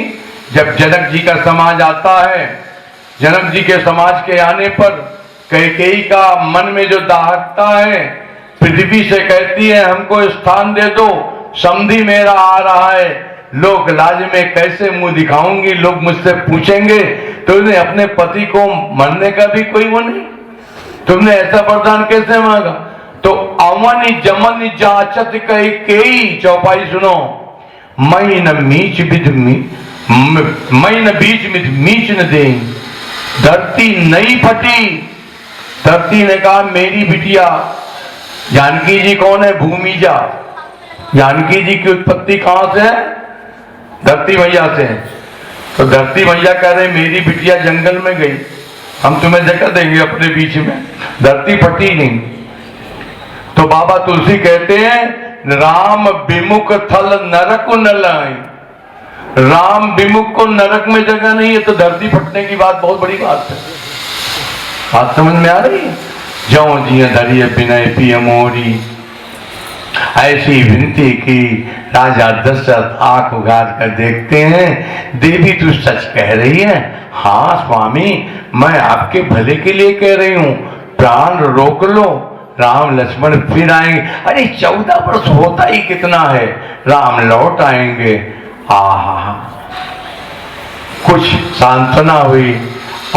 जब जनक जी का समाज आता है। जनक जी के समाज के आने पर कैकेयी का मन में जो दाहकता है, पृथ्वी से कहती है हमको स्थान दे दो, समधी मेरा आ रहा है, लोग लाज में कैसे मुंह दिखाऊंगी, लोग मुझसे पूछेंगे। तो उन्हें अपने पति को मरने का भी कोई वो नहीं, तुमने ऐसा वरदान कैसे मांगा? तो अवनी जमन जाचत कैकेयी, चौपाई सुनो, मई न बीच मिथ मीच न दे, धरती नहीं फटी। धरती ने कहा मेरी बिटिया जानकी जी कौन है? भूमिजा। जानकी जी की उत्पत्ति कहां से है? धरती मैया से। तो धरती मैया कह रहे मेरी बिटिया जंगल में गई, हम तुम्हें जगह देंगे अपने बीच में। धरती फटी नहीं। तो बाबा तुलसी कहते हैं राम विमुख थल नरक न लाई। राम विमुख को नरक में जगह नहीं है, तो धरती फटने की बात बहुत बड़ी बात है। बात समझ में आ रही है? ज्यों जिय धरिय बिनय पिय मोरी, ऐसी विनती की राजा दशरथ आंख उगाड़ कर देखते हैं। देवी तू सच कह रही है? हाँ स्वामी, मैं आपके भले के लिए कह रही हूं, प्राण रोक लो, राम लक्ष्मण फिर आएंगे। अरे 14 वर्ष होता ही कितना है, राम लौट आएंगे। आहा, कुछ सांत्वना हुई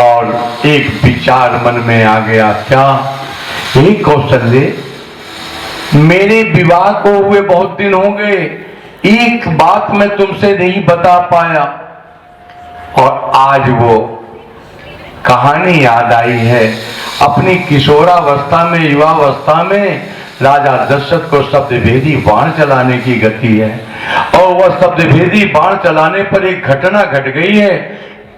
और एक विचार मन में आ गया। क्या? यही कौशल्य, मेरे विवाह को हुए बहुत दिन हो गए, एक बात मैं तुमसे नहीं बता पाया, और आज वो कहानी याद आई है। अपनी किशोरावस्था में, युवावस्था में राजा दशरथ को शब्दभेदी बाण चलाने की गति है, और वह शब्दभेदी बाण चलाने पर एक घटना घट गई है।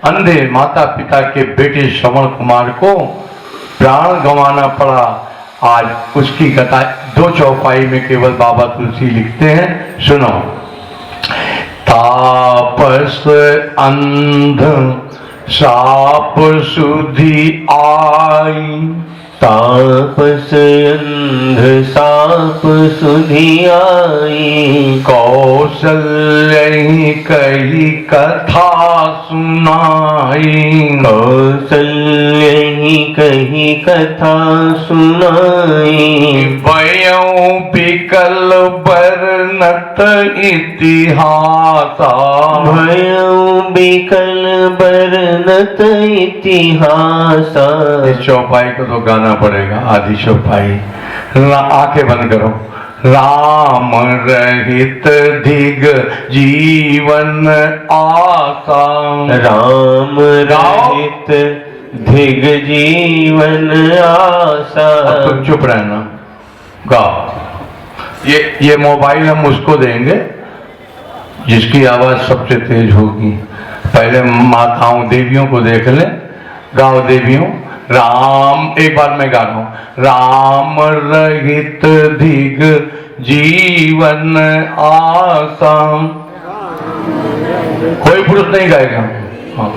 अंधे माता पिता के बेटे श्रवण कुमार को प्राण गंवाना पड़ा। आज उसकी कथा 2 चौपाई में केवल बाबा तुलसी लिखते हैं, सुनो। तापस अंध साप सुधि आई,
तापस अंध साप सुधि आई,
कौशल्य कही कथा सुनाई,
कौशल्य कही कथा सुनाई,
वयों बिकल वर्णत इतिहासा,
भयों बिकल वर्णत इतिहासा।
इस चौपाई को तो गाना पड़ेगा, आदि चौपाई। आंखें बंद करो। राम रहित धिग जीवन आसा,
राम रहित धिग जीवन आसा।
अब तुम चुप रहना, गाओ। ये मोबाइल हम उसको देंगे जिसकी आवाज सबसे तेज होगी। पहले माताओं देवियों को देख लें, गाओ देवियों। राम, एक बार मैं गा रहा हूं। राम रहित धिग जीवन आसान। कोई पुरुष नहीं गाएगा? हाँ।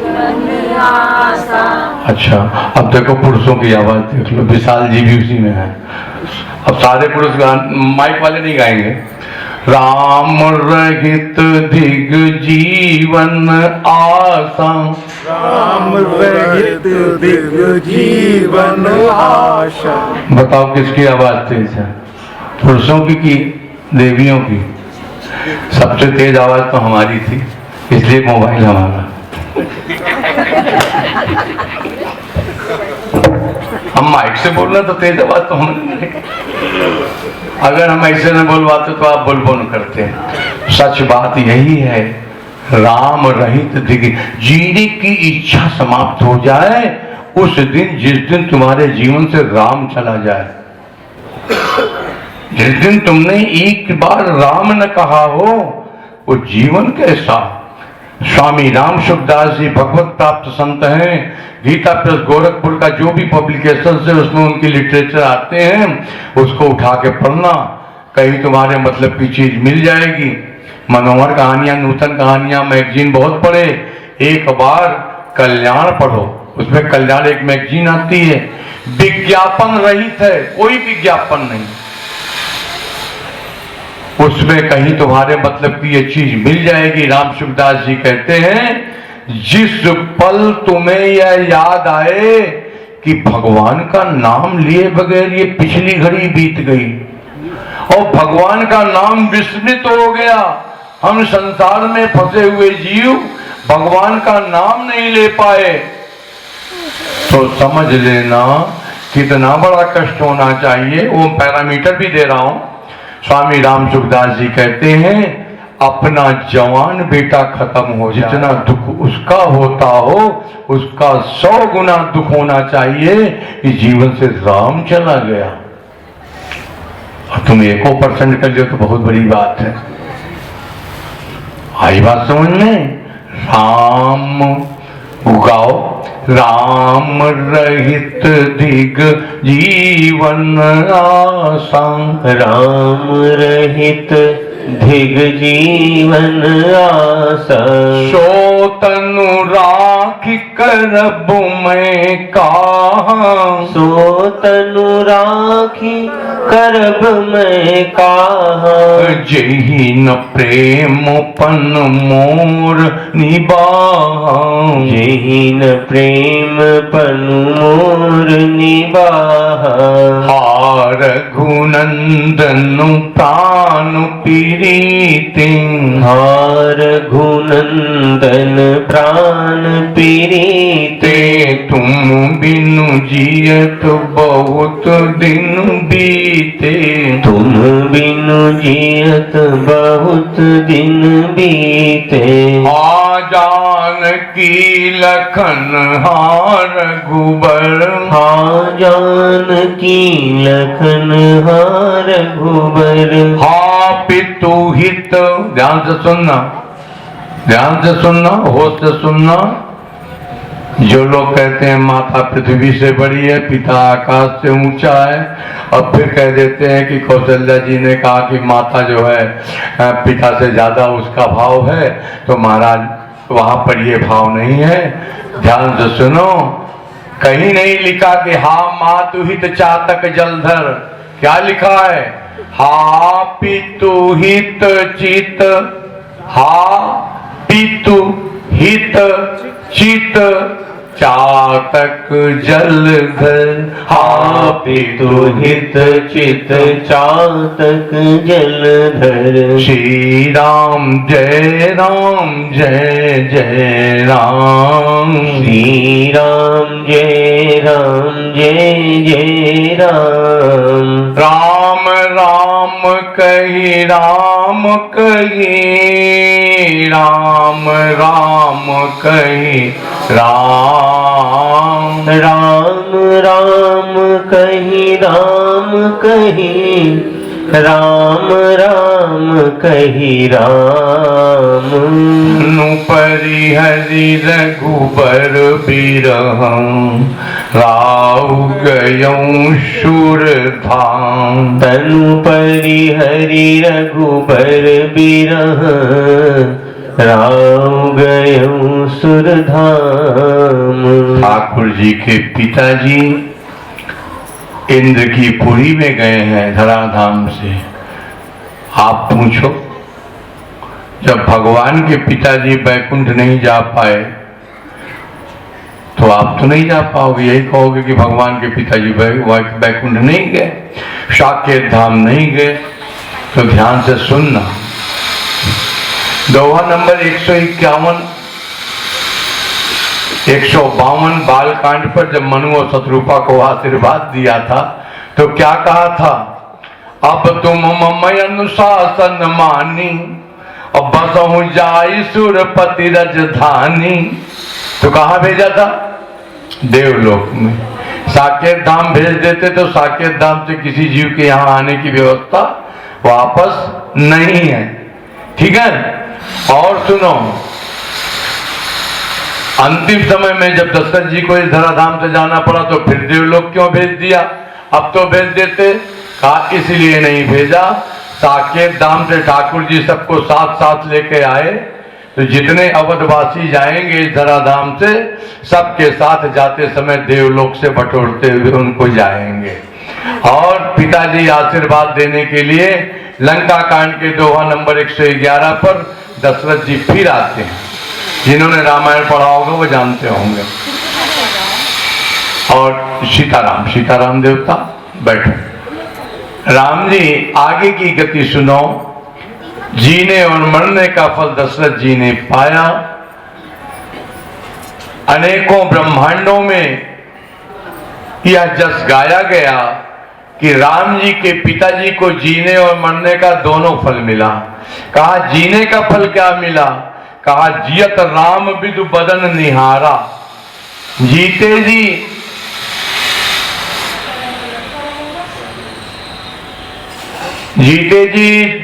अच्छा, अब देखो पुरुषों की आवाज देख लो, विशाल जी भी उसी में है। अब सारे पुरुष माइक वाले नहीं गाएंगे। राम रहित धिग जीवन आसान।
राम रहित दिव्य जीवन आशा।
बताओ किसकी आवाज तेज है, पुरुषों की कि देवियों की? सबसे तेज आवाज तो हमारी थी, इसलिए मोबाइल हमारा। हम माइक से बोल रहे तो तेज आवाज तो हमारी। अगर हम ऐसे न बोलवाते तो आप बोल करते। सच बात यही है, राम रहित दिग, जीने की इच्छा समाप्त हो जाए उस दिन, जिस दिन तुम्हारे जीवन से राम चला जाए, जिस दिन तुमने एक बार राम न कहा हो, वो जीवन कैसा। स्वामी राम सुखदास जी भगवत प्राप्त संत हैं। गीता प्रेस गोरखपुर का जो भी पब्लिकेशन है उसमें उनकी लिटरेचर आते हैं, उसको उठा के पढ़ना, कहीं तुम्हारे मतलब की चीज मिल जाएगी। मनोहर कहानियां, नूतन कहानियां, मैगजीन बहुत पढ़े, एक बार कल्याण पढ़ो, उसमें कल्याण एक मैगजीन आती है, विज्ञापन रहित है, कोई विज्ञापन नहीं, उसमें कहीं तुम्हारे मतलब की ये चीज मिल जाएगी। राम सुखदास जी कहते हैं, जिस पल तुम्हें यह याद आए कि भगवान का नाम लिए बगैर ये पिछली घड़ी बीत गई और भगवान का नाम विस्मृत हो गया, हम संसार में फंसे हुए जीव भगवान का नाम नहीं ले पाए, तो समझ लेना कितना बड़ा कष्ट होना चाहिए। वो पैरामीटर भी दे रहा हूं। स्वामी राम सुखदास जी कहते हैं, अपना जवान बेटा खत्म हो जाए, जितना दुख उसका होता हो उसका 100 गुना दुख होना चाहिए कि जीवन से राम चला गया। और तुम 1% कर लियो तो बहुत बड़ी बात है। आई बात समझ में? राम उगाओ, राम रहित दिग जीवन आसान।
राम रहित धिग जीवन आसा।
सो तनु राखी करब मैं कहाँ,
सो तनु राखी करब मैं कहाँ।
जही न प्रेम पन मोर निबाहा,
जही न प्रेम पन मोर निबाहा।
हार घुनंदनु प्राण पीरीति,
हार घुनंदन प्राण पीरीते।
तुम बिनु जियत बहुत दिन बीते,
तुम बिनु जियत बहुत दिन बीते।
आ जानकी लखन हार घुबर,
हाँ जानकी लखन हार घुबर।
हा पितु हित, ध्यान से सुनना, ध्यान से सुनना, होश से सुनना। जो लोग कहते हैं माता पृथ्वी से बड़ी है, पिता आकाश से ऊंचा है, और फिर कह देते हैं कि कौशल्या जी ने कहा कि माता जो है पिता से ज्यादा उसका भाव है, तो महाराज वहां पर ये भाव नहीं है। ध्यान से सुनो, कहीं नहीं लिखा कि हा मातु हित चातक जलधर। क्या लिखा है? हा पितु हित चित, हा पितु हित चित चातक जलधर।
हा पितु हित चित चातक जलधर।
श्री राम जय राम जय जय राम,
श्री राम जय राम जय जय राम।
राम राम कही राम कही, राम राम कही राम।
राम राम कही राम कही, राम राम कही राम।
परि हरि रघुबर बिरहं राउ गयऊं सुर धाम।
तनु परि हरि रघुबर बिरह राउ गयऊं सुर धाम।
ठाकुर जी के पिताजी इंद्र की पुरी में गए हैं धराधाम से। आप पूछो, जब भगवान के पिताजी बैकुंठ नहीं जा पाए तो आप तो नहीं जा पाओगे। यही कहोगे कि भगवान के पिताजी बैकुंठ नहीं गए, साकेत धाम नहीं गए। तो ध्यान से सुनना। दोहा नंबर 151 152 बालकांड पर जब मनु और शत्रुपा को आशीर्वाद दिया था तो क्या कहा था? अब तुम ममय अनुशासन मानी, अब बसहु जाई सुरपति रजधानी। तो कहाँ भेजा था? देवलोक में। साकेत धाम भेज देते तो साकेत धाम से किसी जीव के यहाँ आने की व्यवस्था वापस नहीं है। ठीक है। और सुनो, अंतिम समय में जब दशरथ जी को इस धराधाम से जाना पड़ा तो फिर देवलोक क्यों भेज दिया? अब तो भेज देते। कहा इसलिए नहीं भेजा, साकेत धाम से ठाकुर जी सबको साथ साथ लेके आए तो जितने अवधवासी जाएंगे इस धराधाम से सबके साथ जाते समय देवलोक से बटोरते हुए उनको जाएंगे। और पिताजी आशीर्वाद देने के लिए लंका कांड के दोहा नंबर 111 पर दशरथ जी फिर आते हैं। जिन्होंने रामायण पढ़ा होगा वो जानते होंगे। और सीताराम देवता बैठो। राम जी आगे की गति सुनो। जीने और मरने का फल दशरथ जी ने पाया। अनेकों ब्रह्मांडों में यह जस गाया गया कि राम जी के पिताजी को जीने और मरने का दोनों फल मिला। कहा जीने का फल क्या मिला? कहा जियत राम विदु बदन निहारा। जीते जी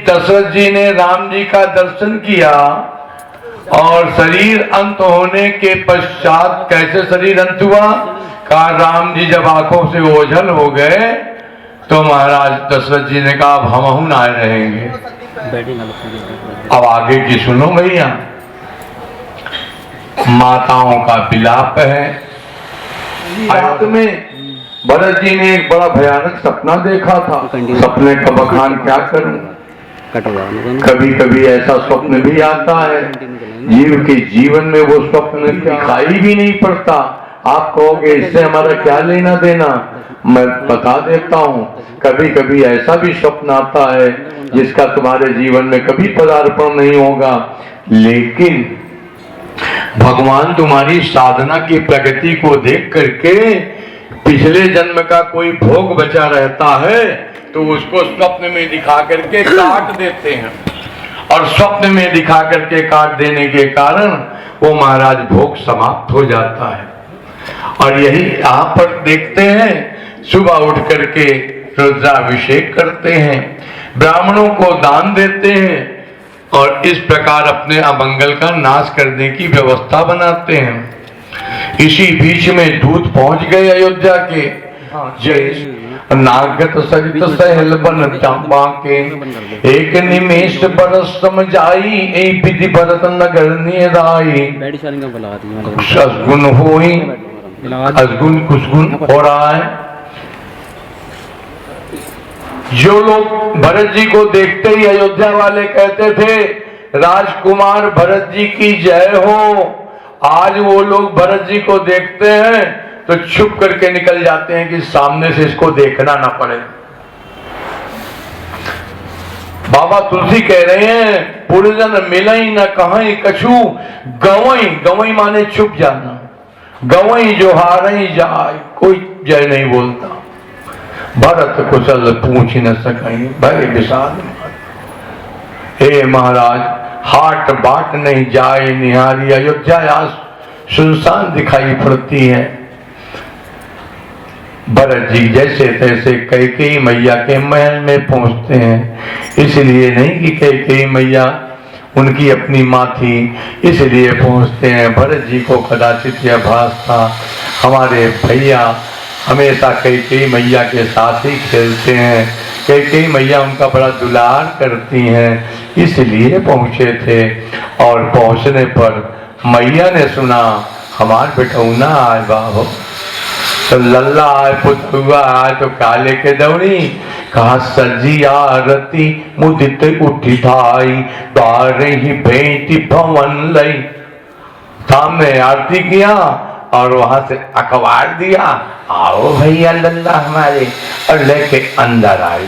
दशरथ जी ने राम जी का दर्शन किया और शरीर अंत होने के पश्चात कैसे शरीर अंत हुआ? कहा राम जी जब आंखों से ओझल हो गए तो महाराज दशरथ जी ने कहा अब हमहु ना रहेंगे। अब आगे की सुनो भैया। माताओं का विलाप है। रात में भरत जी ने एक बड़ा भयानक सपना देखा था। सपने का बखान क्या करूं? कभी कभी ऐसा स्वप्न भी आता है जीव के जीवन में वो स्वप्न दिखाई भी नहीं पड़ता। आप कहोगे इससे हमारा क्या लेना देना? मैं बता देता हूँ। कभी कभी ऐसा भी स्वप्न आता है जिसका तुम्हारे जीवन में कभी पदार्पण नहीं होगा, लेकिन भगवान तुम्हारी साधना की प्रगति को देख करके पिछले जन्म का कोई भोग बचा रहता है तो उसको स्वप्न में दिखा करके काट देते हैं। और स्वप्न में दिखा करके काट देने के कारण वो महाराज भोग समाप्त हो जाता है। और यही यहाँ पर देखते हैं, सुबह उठ करके रुद्राभिषेक करते हैं, ब्राह्मणों को दान देते हैं और इस प्रकार अपने अमंगल का नाश करने की व्यवस्था बनाते हैं। इसी बीच में दूत पहुंच गए अयोध्या के। जय नागत सरित सहल बन चंपा के, एक निमेष बरस समझाई ए विधि भरत नगर निराई। सद्गुण होई असगुण कुसगुण हो रहा है। जो लोग भरत जी को देखते ही अयोध्या वाले कहते थे राजकुमार भरत जी की जय हो, आज वो लोग भरत जी को देखते हैं तो छुप करके निकल जाते हैं कि सामने से इसको देखना ना पड़े। बाबा तुलसी कह रहे हैं पुरजन मिलई न कहीं कछु, गवई गवई माने छुप जाना, गवई जो हारई जाए, कोई जय नहीं बोलता। भरत कुशल पूछ न सकें भय विषाद। हे महाराज हाट बाट नहीं जाए निहारी, अयोध्या आज सुनसान दिखाई पड़ती है। भरत जी जैसे तैसे कैकेयी मैया के महल में पहुंचते हैं। इसलिए नहीं कि कैकेयी मैया उनकी अपनी माँ थी इसलिए पहुंचते हैं। भरत जी को कदाचित यह भास था हमारे भैया हमेशा कैकेयी मैया के साथ ही खेलते हैं, कैकेयी मैया उनका बड़ा दुलार करती हैं, इसलिए पहुंचे थे। और पहुंचने पर मैया ने सुना हमार बेटौना आए बाबू, तो लल्ला आए पुतुआ आए तो काले के दौड़ी कहा सजी आरती मुदित उठी थाई द्वारे ही बेटी भवन लई। सामने आरती किया और वहां से अखबार दिया, आओ भैया लल्ला हमारे, और लेके अंदर आई।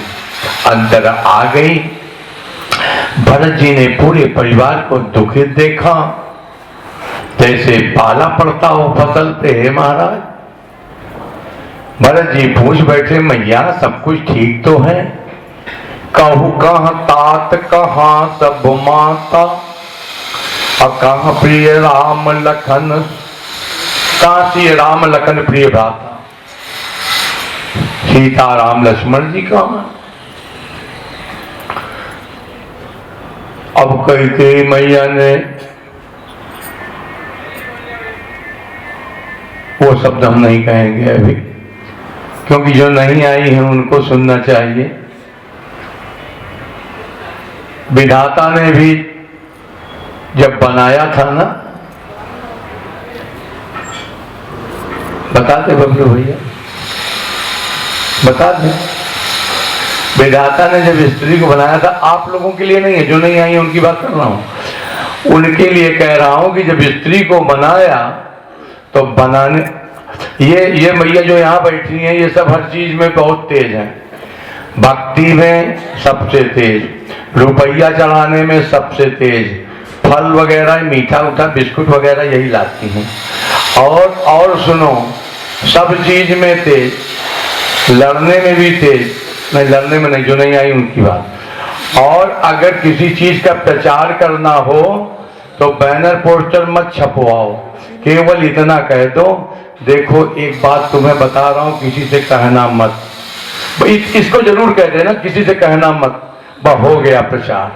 अंदर आ गई। भरत जी ने पूरे परिवार को दुखित देखा, जैसे पाला पड़ता हो फसल पे। है महाराज, भरत जी पूछ बैठे मैया सब कुछ ठीक तो है? कहू कहाँ तात कहाँ सब माता, और कहाँ प्रिय राम लखन, कहाँ श्री राम लखन प्रिय भ्राता, सीता राम लक्ष्मण जी कहाँ? अब कैकेयी मैया ने वो शब्द हम नहीं कहेंगे अभी, क्योंकि जो नहीं आई है उनको सुनना चाहिए। विधाता ने भी जब बनाया था ना, बता दे बबलू भैया, बता दे। विधाता ने जब स्त्री को बनाया था, आप लोगों के लिए नहीं है, जो नहीं आई है उनकी बात कर रहा हूं, उनके लिए कह रहा हूं कि जब स्त्री को बनाया तो बनाने ये मैया जो यहाँ बैठी हैं ये सब हर चीज में बहुत तेज हैं। भक्ति में सबसे तेज, रुपया चढ़ाने में सबसे तेज, फल वगैरह मीठा उठा बिस्कुट वगैरह यही लाती हैं। और सुनो, सब चीज में तेज, लड़ने में भी तेज, नहीं लड़ने में नहीं, जो नहीं आई उनकी बात। और अगर किसी चीज का प्रचार करना हो तो बैनर पोस्टर मत छपवाओ, केवल इतना कह दो देखो एक बात तुम्हें बता रहा हूं, किसी से कहना मत। इसको जरूर कह देना, किसी से कहना मत, वह हो गया प्रचार,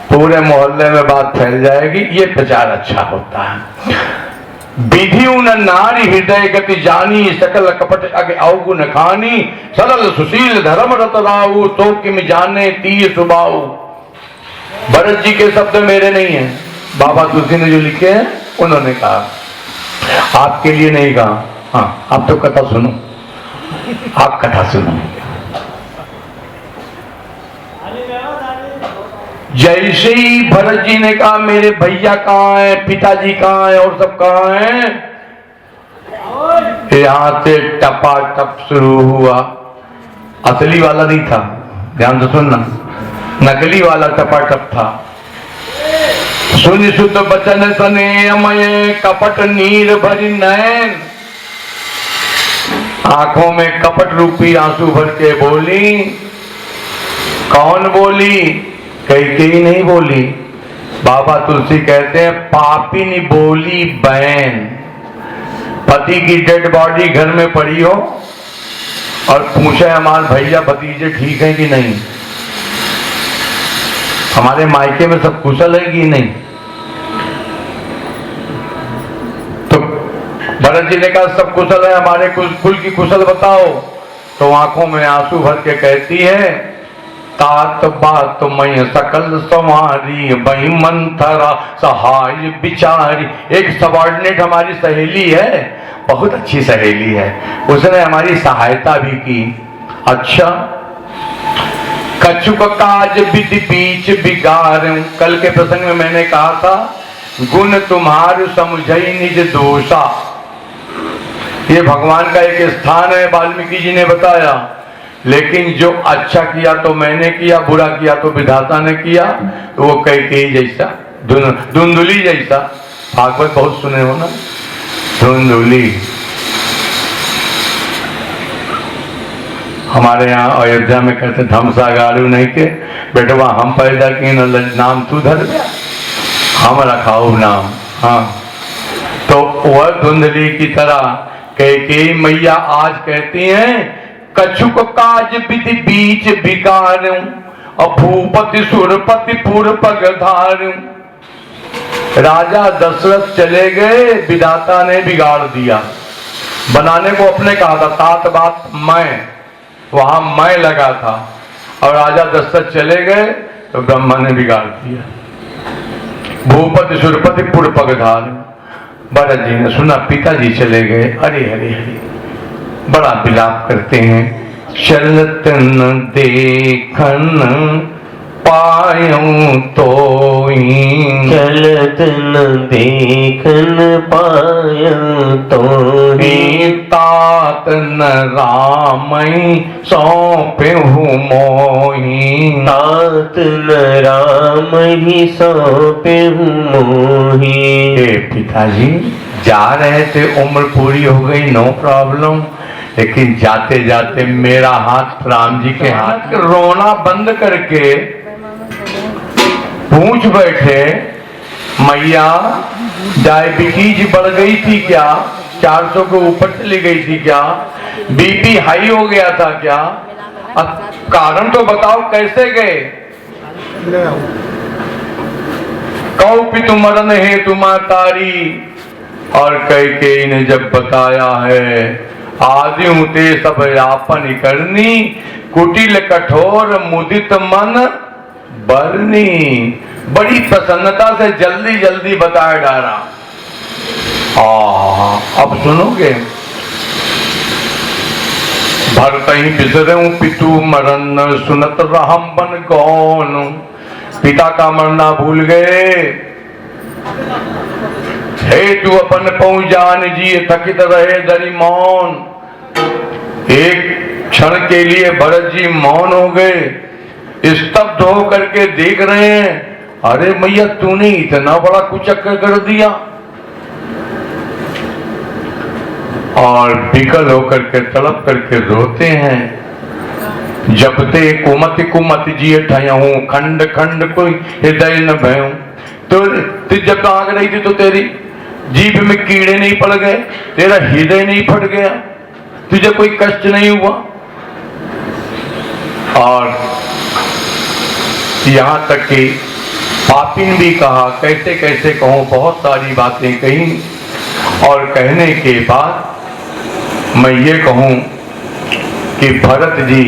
पूरे मोहल्ले में बात फैल जाएगी। ये प्रचार अच्छा होता है। विधि उन नारी हृदय गति जानी, सकल कपट अग अवगुण खानी, सरल सुशील धर्म रत राऊ, तो किम जाने तीय सुबाऊ। भरत जी के शब्द मेरे नहीं हैं, बाबा तुलसी ने जो लिखे हैं उन्होंने कहा, आपके लिए नहीं कहा। हाँ, आप तो कथा सुनो, आप कथा सुनो। जैसे ही भरत जी ने कहा मेरे भैया कहाँ हैं, पिताजी कहाँ हैं और सब कहाँ हैं, यहां से टपा टप शुरू हुआ। असली वाला नहीं था, ध्यान से सुनना, नकली वाला टपा टप था। सुन शुद्ध बचन सने अमय, कपट नीर भरी नैन, आंखों में कपट रूपी आंसू भर के बोली। कौन बोली? कैकेयी नहीं बोली। बाबा तुलसी कहते हैं पापिनी बोली बहन। पति की डेड बॉडी घर में पड़ी हो और पूछे हमारे भैया भतीजे ठीक है कि नहीं, हमारे मायके में सब कुशल है कि नहीं। तो भरत जी ने कहा सब कुशल है, हमारे कुल की कुशल बताओ। तो आंखों में आंसू भर के कहती है तात बात मैं सकल संवारी, बही मंथरा सहाय बिचारी। एक सबॉर्डिनेट हमारी सहेली है, बहुत अच्छी सहेली है, उसने हमारी सहायता भी की। अच्छा, कछुक काज विधि बीच बिगार। कल के प्रसंग में मैंने कहा था गुण तुम्हार समझई निज दोषा। ये भगवान का एक स्थान है, वाल्मीकि जी ने बताया। लेकिन जो अच्छा किया तो मैंने किया, बुरा किया तो विधाता ने किया, तो वो कैकेयी जैसा, धुंधुली जैसा। भागवत बहुत सुने हो ना, धुंधुली। हमारे यहाँ अयोध्या में कहते धमसा गाड़ू नहीं के बेटवा हम पैदा किए न नाम तू धर गया, हम रखाऊ नाम। हाँ, तो वह धुंधली की तरह कैकेयी मैया आज कहती हैं कछुक काज विधि बीच बिगाड़ूं और भूपति सुरपति पुर पग धारूं। राजा दशरथ चले गए, विधाता ने बिगाड़ दिया। बनाने को अपने कहा था, तात बात मैं, वहां मैं लगा था, और राजा दशरथ चले गए तो ब्रह्मा ने बिगाड़ दिया। भूपति सुरपति पुर पग धारूं। भरत जी ने सुना पिताजी चले गए, अरे हरे हरे, बड़ा विलाप करते हैं। चलत न देखन पायूं तोई,
चलत न देखन पायूं तोई,
तात न रामई सौंप्यहु मोही,
तात न राम ही सौंप्यहु मोही।
पिताजी जा रहे थे, उम्र पूरी हो गई, नो प्रॉब्लम, लेकिन जाते जाते मेरा हाथ राम जी के हाथ, रोना बंद करके पूछ बैठे मैया डायबिटीज बढ़ गई थी क्या, 400 के ऊपर चली गई थी क्या, बीपी हाई हो गया था क्या, कारण तो बताओ कैसे गए। कौ पितु मरण है तुम्हारा तारी, और कैकेयी ने जब बताया है आदि उते सब यापन करनी, कुटिल कठोर मुदित मन बरनी। बड़ी प्रसन्नता से जल्दी जल्दी बताया डाला। अब सुनोगे। भरत ही बिसरूं पितु मरण, सुनत रहम बन गौन। पिता का मरना भूल गए, हे तू अपन पहुंच जान जी, थकित रहे दरी मौन। एक क्षण के लिए भरत जी मौन हो गए, स्तब्ध हो करके देख रहे हैं, अरे मैया तूने इतना बड़ा कुचक्कर कर दिया। और विकल होकर के तड़प करके रोते हैं। जपते कुमति कुमति जिये ठयहूं, खंड खंड कोई हृदय न भयूं। तो जब आग रही थी तो तेरी जीभ में कीड़े नहीं पड़ गए, तेरा हृदय नहीं फट गया, तुझे कोई कष्ट नहीं हुआ। और यहां तक कि पापिन भी कहा, कैसे कैसे कहूं, बहुत सारी बातें कही। और कहने के बाद मैं ये कहूं कि भरत जी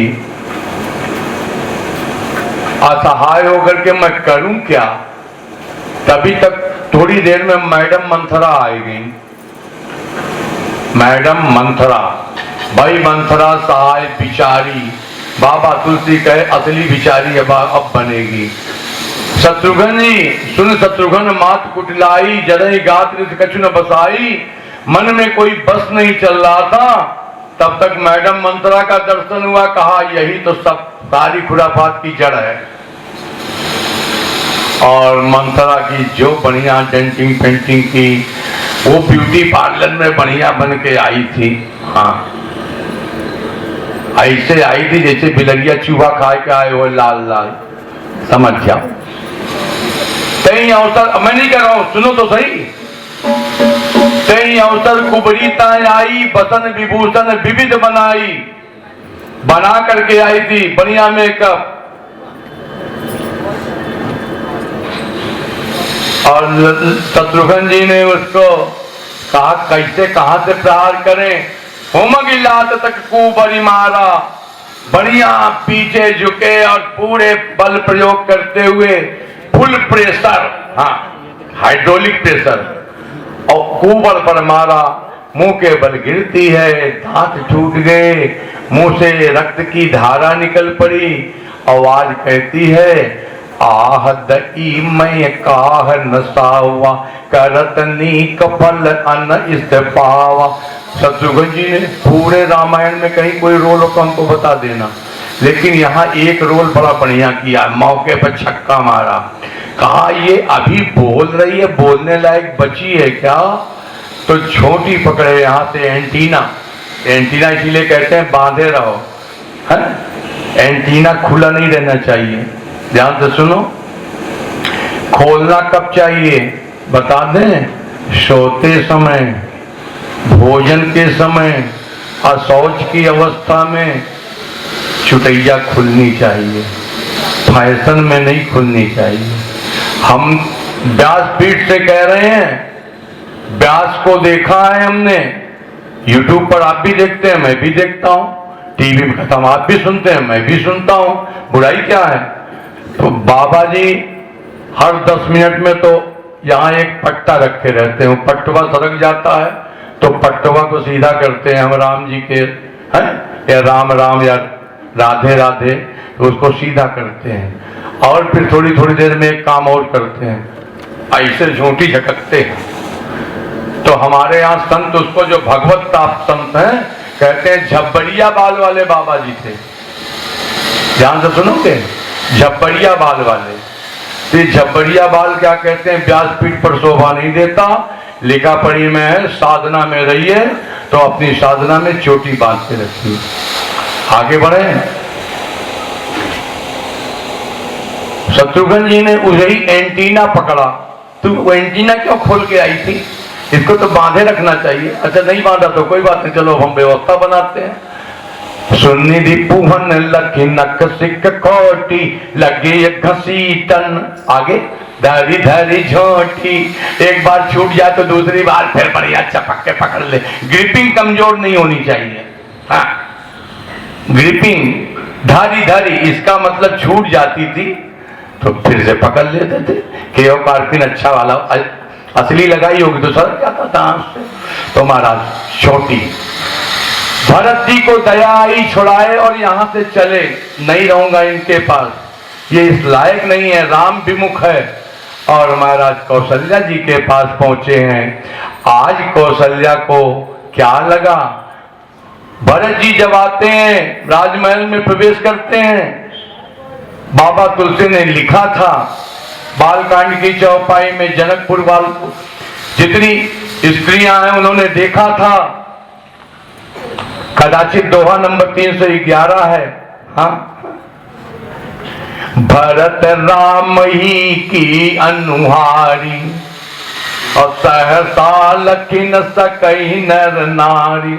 असहाय होकर के मैं करूं क्या। तभी तक थोड़ी देर में मैडम मंथरा आई गई। मैडम मंथरा, भाई मंथरा सहाय बिचारी, बाबा तुलसी कहे असली बिचारी अब बनेगी। शत्रुघ्न जी सुन, शत्रुघ्न मात कुटिलाई, जरई गात्र कछु न बसाई। मन में कोई बस नहीं चल रहा था, तब तक मैडम मंथरा का दर्शन हुआ। कहा यही तो सब सारी खुराफात की जड़ है। और मंथरा की जो बढ़िया डेंटिंग पेंटिंग की, वो ब्यूटी पार्लर में बढ़िया बन के आई थी। हाँ, ऐसे आई थी जैसे बिलरिया चूहा खा के आए हो, लाल लाल, समझ जाओ। कई अवसर, मैं नहीं कह रहा हूं, सुनो तो सही। कई अवसर कुबरीता आई, बसन विभूषण विविध बनाई, बना करके आई थी बढ़िया मेकअप। और शत्रुघ्न जी ने उसको कहा कैसे कहां से प्रहार करें। होमगिलात तक कुबरी मारा, बढ़िया पीछे झुके और पूरे बल प्रयोग करते हुए फुल प्रेशर, हाँ हाइड्रोलिक प्रेशर, और कुबल पर मारा। मुंह के बल गिरती है, दांत टूट गए, मुंह से रक्त की धारा निकल पड़ी। आवाज कहती है आह दई मैं काह नसावा, करत नीक फल अन इस पावा। शत्रुघ्न जी ने पूरे रामायण में कहीं कोई रोल हो तो हमको बता देना, लेकिन यहाँ एक रोल बड़ा बढ़िया किया, मौके पर छक्का मारा। कहा ये अभी बोल रही है, बोलने लायक बची है क्या। तो छोटी पकड़े यहाँ से एंटीना, एंटीना इसीलिए कहते हैं बांधे रहो, है एंटीना खुला नहीं रहना चाहिए। ध्यान से सुनो, खोलना कब चाहिए बता दें, सोते समय। भोजन के समय अशौच की अवस्था में चुटैया खुलनी चाहिए, फैशन में नहीं खुलनी चाहिए। हम व्यासपीठ से कह रहे हैं, व्यास को देखा है हमने, यूट्यूब पर आप भी देखते हैं, मैं भी देखता हूँ, टीवी में खत्म आप भी सुनते हैं, मैं भी सुनता हूँ, बुराई क्या है। तो बाबा जी हर 10 मिनट में तो यहाँ एक पट्टा रखे रहते हैं, पट्टवा सरक जाता है तो पट्टवा को सीधा करते हैं, हम राम जी के हैं या राम राम या राधे राधे, तो उसको सीधा करते हैं और फिर थोड़ी थोड़ी देर में एक काम और करते हैं, ऐसे झूठी झटकते हैं। तो हमारे यहाँ संत उसको जो भगवत ताप संत हैं कहते हैं झब्बरिया बाल वाले बाबा जी थे। ध्यान से सुनोगे, झब्बरिया बाल वाले। तो झब्बरिया बाल क्या कहते हैं, व्यासपीठ पर शोभा नहीं देता, लिखा पढ़ी में है, साधना में रहिए तो अपनी साधना में चोटी बांध के रखिए। आगे बढ़े। शत्रुघ्न जी ने उसे ही एंटीना पकड़ा, तू वो एंटीना क्यों खोल के आई थी, इसको तो बांधे रखना चाहिए। अच्छा नहीं बांधा तो कोई बात नहीं, चलो हम व्यवस्था बनाते हैं। सुनिधि पुहन लखी नक सिक कोटी लगे घसीटन, आगे धरी धरी झोटी, एक बार छूट जाए तो दूसरी बार फिर बढ़िया चपक के पकड़ ले। ग्रिपिंग कमजोर नहीं होनी चाहिए। हाँ, ग्रिपिंग धारी धारी, इसका मतलब छूट जाती थी तो फिर से पकड़ लेते थे कि वो कार्पिन अच्छा वाला असली लगाई होगी तो सर जाता था हाथ से। तो महाराज छोटी भरत जी को दया आई, छुड़ाए और यहां से चले, नहीं रहूंगा इनके पास, ये इस लायक नहीं है, राम विमुख है। और महाराज कौशल्या जी के पास पहुंचे हैं। आज कौशल्या को क्या लगा, भरत जी जब आते हैं राजमहल में प्रवेश करते हैं, बाबा तुलसी ने लिखा था बालकांड की चौपाई में, जनकपुर वाल जितनी स्त्रियां हैं उन्होंने देखा था, कदाचित दोहा नंबर 311 है। हाँ, भरत राम ही की अनुहारी और सहसा लखी न सकई नर नारी।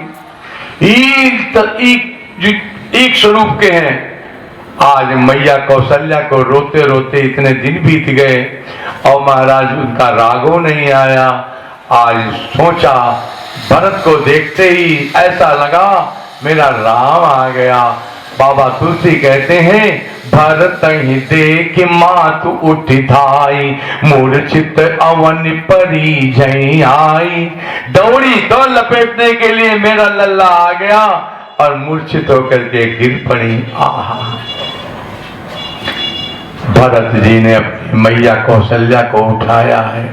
एक स्वरूप के हैं। आज मैया कौशल्या को रोते रोते इतने दिन बीत गए और महाराज उनका राघव नहीं आया। आज सोचा, भरत को देखते ही ऐसा लगा मेरा राम आ गया। बाबा तुलसी कहते हैं, भरत ही देख मातु उठ धाई, मूर्छित अवन परी जई आई। दौड़ी तो लपेटने के लिए मेरा लल्ला आ गया और मूर्छित होकर के गिर पड़ी। आहा, भरत जी ने अपनी मैया कौशल्या को उठाया है।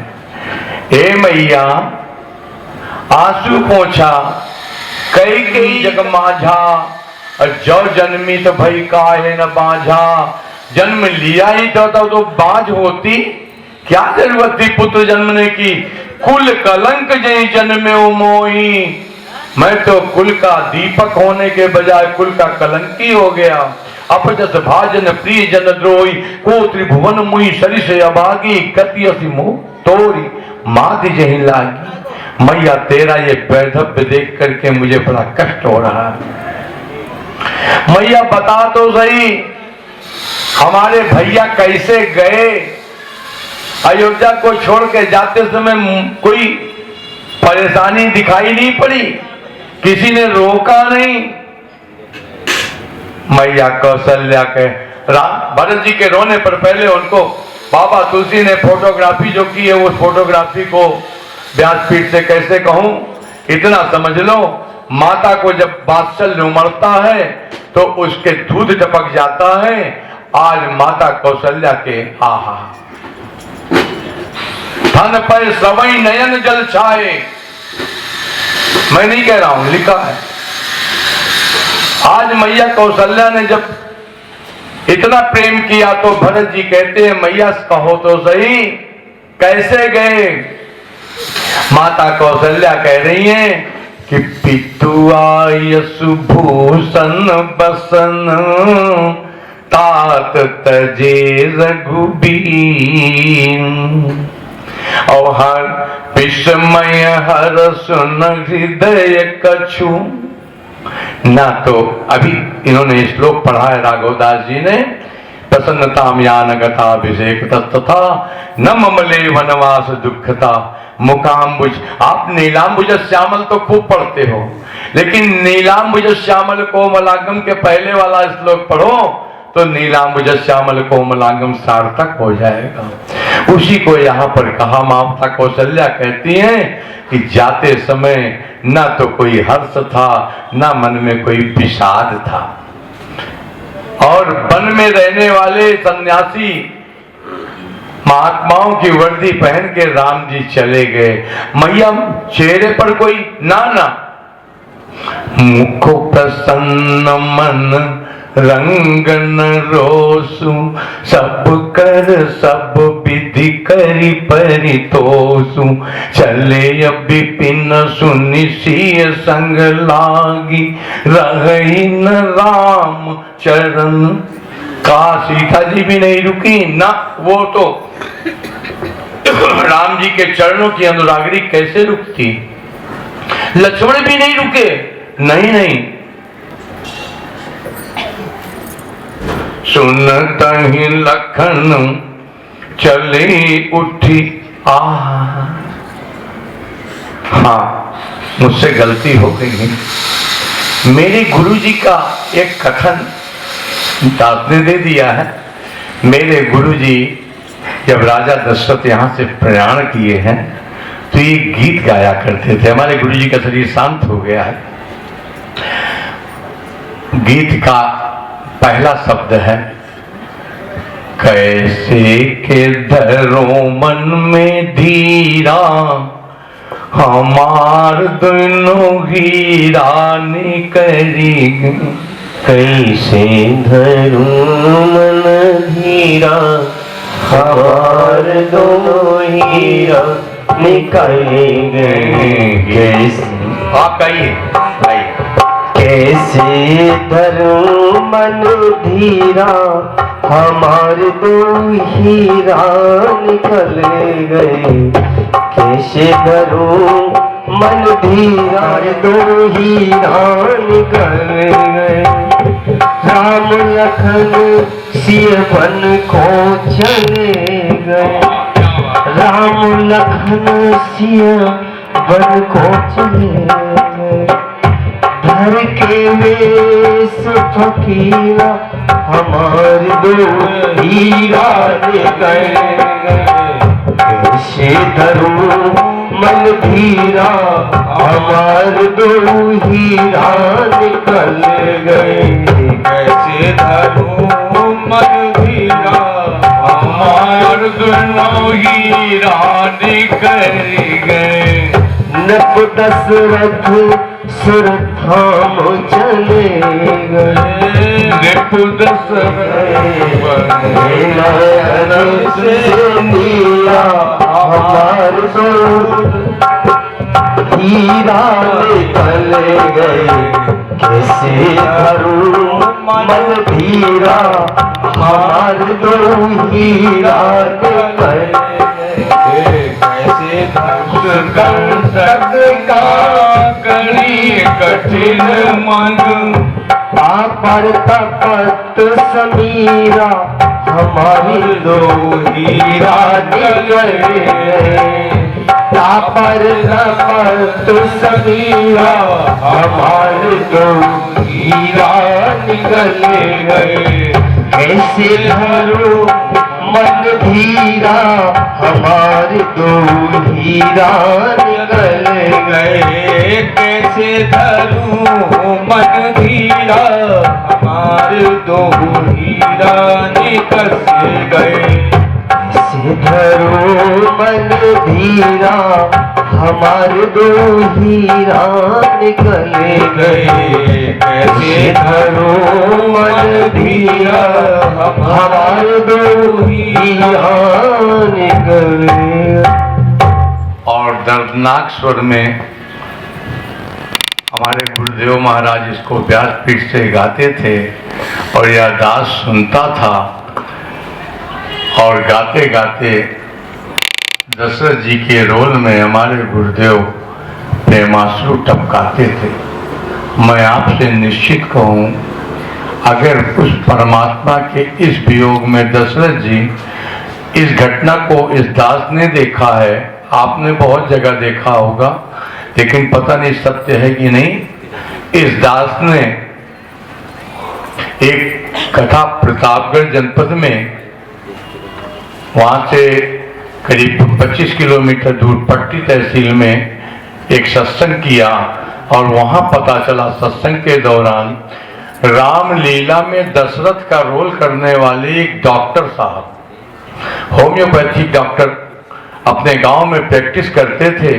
ए मैया, आंसू पोंछा, कई कई जग माझा, और जो जन्मी तो भई काहे न बाझा। जन्म लिया ही तो बाझ होती, क्या जरूरत थी पुत्र जन्मने की। कुल कलंक जय जन्मे मोही, मैं तो कुल का दीपक होने के बजाय कुल का कलंकी हो गया। अपजस भाजन प्रिय जन द्रोही, को त्रिभुवन मुई सरी से अभागी, कति असी मुँह तोरी माधि जही लागी। मैया तेरा ये वैधव्य देख करके मुझे बड़ा कष्ट हो रहा है। मैया बता तो सही, हमारे भैया कैसे गए, अयोध्या को छोड़ के जाते समय कोई परेशानी दिखाई नहीं पड़ी, किसी ने रोका नहीं। मैया कौशल्या के भरत जी के रोने पर पहले उनको बाबा तुलसी ने फोटोग्राफी जो की है, उस फोटोग्राफी को व्यासपीठ से कैसे कहूं, इतना समझ लो, माता को जब वात्सल्य उमड़ता है तो उसके दूध टपक जाता है। आज माता कौशल्या के आहा धन पर सवई नयन जल छाए, मैं नहीं कह रहा हूं, लिखा है। आज मैया कौशल्या ने जब इतना प्रेम किया तो भरत जी कहते हैं, मैया कहो तो सही कैसे गए। माता कौशल्या कह रही हैं कि पितु आय सुभूषण बसन, तात तजे रघुबीर। और हर विस्मय हर सुन हृदय कछु। ना तो अभी इन्होंने श्लोक पढ़ा है राघवदास जी ने, प्रसन्नताम यान गताभिषेक तत्तथा न ममले वनवास दुखता मुकाम्बुज। आप नीलाम्बुज श्यामल तो खूब पढ़ते हो, लेकिन नीलाम्बुज श्यामल कोमलांगम के पहले वाला श्लोक पढ़ो तो नीलाम्बुज श्यामल कोमलांगम सार्थक हो जाएगा। उसी को यहाँ पर कहा। माता कौशल्या कहती हैं कि जाते समय न तो कोई हर्ष था, न मन में कोई विषाद था। और वन में रहने वाले सन्यासी महात्माओं की वर्दी पहन के राम जी चले गए। मैया चेहरे पर कोई ना मुख प्रसन्न मन रंगन रोसु, सब कर सब विधि करी परितोषु। चले विपिन सुनि सिय संग लागी, रही न राम चरण। का सीता जी भी नहीं रुकी ना, वो तो राम जी के चरणों की अनुरागरी कैसे रुकती। लक्ष्मण भी नहीं रुके, नहीं सुनता ही लखन चली उठी। हाँ, मुझसे गलती हो गई है। मेरे गुरुजी का एक कथन दास ने दे दिया है। मेरे गुरुजी जब राजा दशरथ यहाँ से प्रयाण किए हैं तो ये गीत गाया करते थे। हमारे गुरुजी का शरीर शांत हो गया है। गीत का पहला शब्द है, कैसे के धरो मन में धीरा, हमार दोनों हीरा निकली।
कैसे धरूं मन धीरा, हमार दोनों हीरा निकल गए। कैसे धरूं मन धीरा, हमार दो हीरा निकल गए। कैसे धरूं मन धीरा, दो हीरा निकल गए। राम लखन सिय वन को चले गए। राम लखन सिय वन को चले गए। धर के वेश फकीरा, हमार दो हीरा निकल गए। कैसे धरूं मन धीरा, हमार दो हीरा निकल गए।
कैसे धरूं मन धीरा, हमार दोनों हीरा निकल गए।
नप दशरथ सुर थाम चले गए।
नप दशरथ
हमार दो हीरा निकल गए। कैसे धरूं मन धीरा, हमार दो हीरा निकल गए।
कैसे का करी कठिन मन,
पर तपत समीरा, हमारी दो हीरा निकल गए। पर तपत समीरा, हमारे दो हीरा निकल गए। कैसे धरूं मन धीरा, हमारे दो हीरा निकल गए।
कैसे धरूं मन धीरा, हमारे दो हीरा निकल गए।
कैसे धरूं मन धीरा, हमारे दो हीरा निकल गए।
कैसे
धरूं मन धीरा, हमारे दो हीरा निकल गए।
और दर्दनाक स्वर में हमारे गुरुदेव महाराज इसको व्यासपीठ से गाते थे और यह दास सुनता था और गाते गाते दशरथ जी के रोल में हमारे गुरुदेव प्रेमाश्रु टपकाते थे। मैं आपसे निश्चित कहूं, अगर उस परमात्मा के इस वियोग में दशरथ जी इस घटना को इस दास ने देखा है, आपने बहुत जगह देखा होगा, लेकिन पता नहीं सत्य है कि नहीं। इस दास ने एक कथा प्रतापगढ़ जनपद में, वहां से करीब 25 किलोमीटर दूर पट्टी तहसील में एक सत्संग किया और वहां पता चला सत्संग के दौरान रामलीला में दशरथ का रोल करने वाले एक डॉक्टर साहब, होम्योपैथिक डॉक्टर, अपने गांव में प्रैक्टिस करते थे,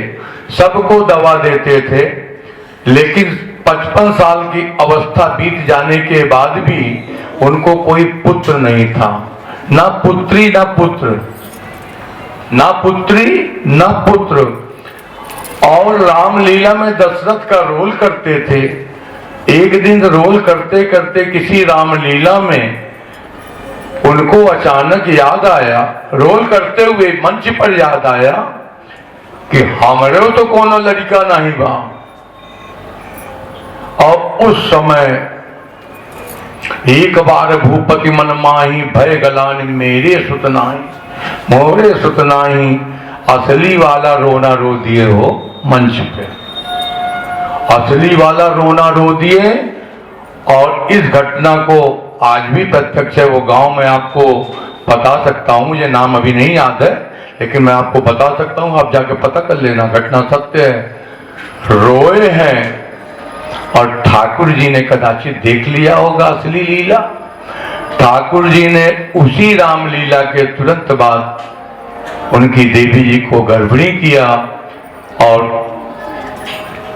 सबको दवा देते थे, लेकिन 55 साल की अवस्था बीत जाने के बाद भी उनको कोई पुत्र नहीं था, ना पुत्री ना पुत्र, ना पुत्री ना पुत्र। और रामलीला में दशरथ का रोल करते थे। एक दिन रोल करते करते किसी रामलीला में उनको अचानक याद आया, रोल करते हुए मंच पर याद आया कि हमारे तो कोनो लड़का नहीं बा। और उस समय एक बार भूपति मन माही भय गलानी मेरे सुतनाई, मोरे सुतनाई, असली वाला रोना रो दिए हो मंच पे, असली वाला रोना रो दिए। और इस घटना को आज भी प्रत्यक्ष है, वो गांव में आपको बता सकता हूं, मुझे नाम अभी नहीं याद है, लेकिन मैं आपको बता सकता हूं, आप जाके पता कर लेना, घटना सत्य है। रोए हैं और ठाकुर जी ने कदाचित देख लिया होगा असली लीला। ठाकुर जी ने उसी रामलीला के तुरंत बाद उनकी देवी जी को गर्भिणी किया और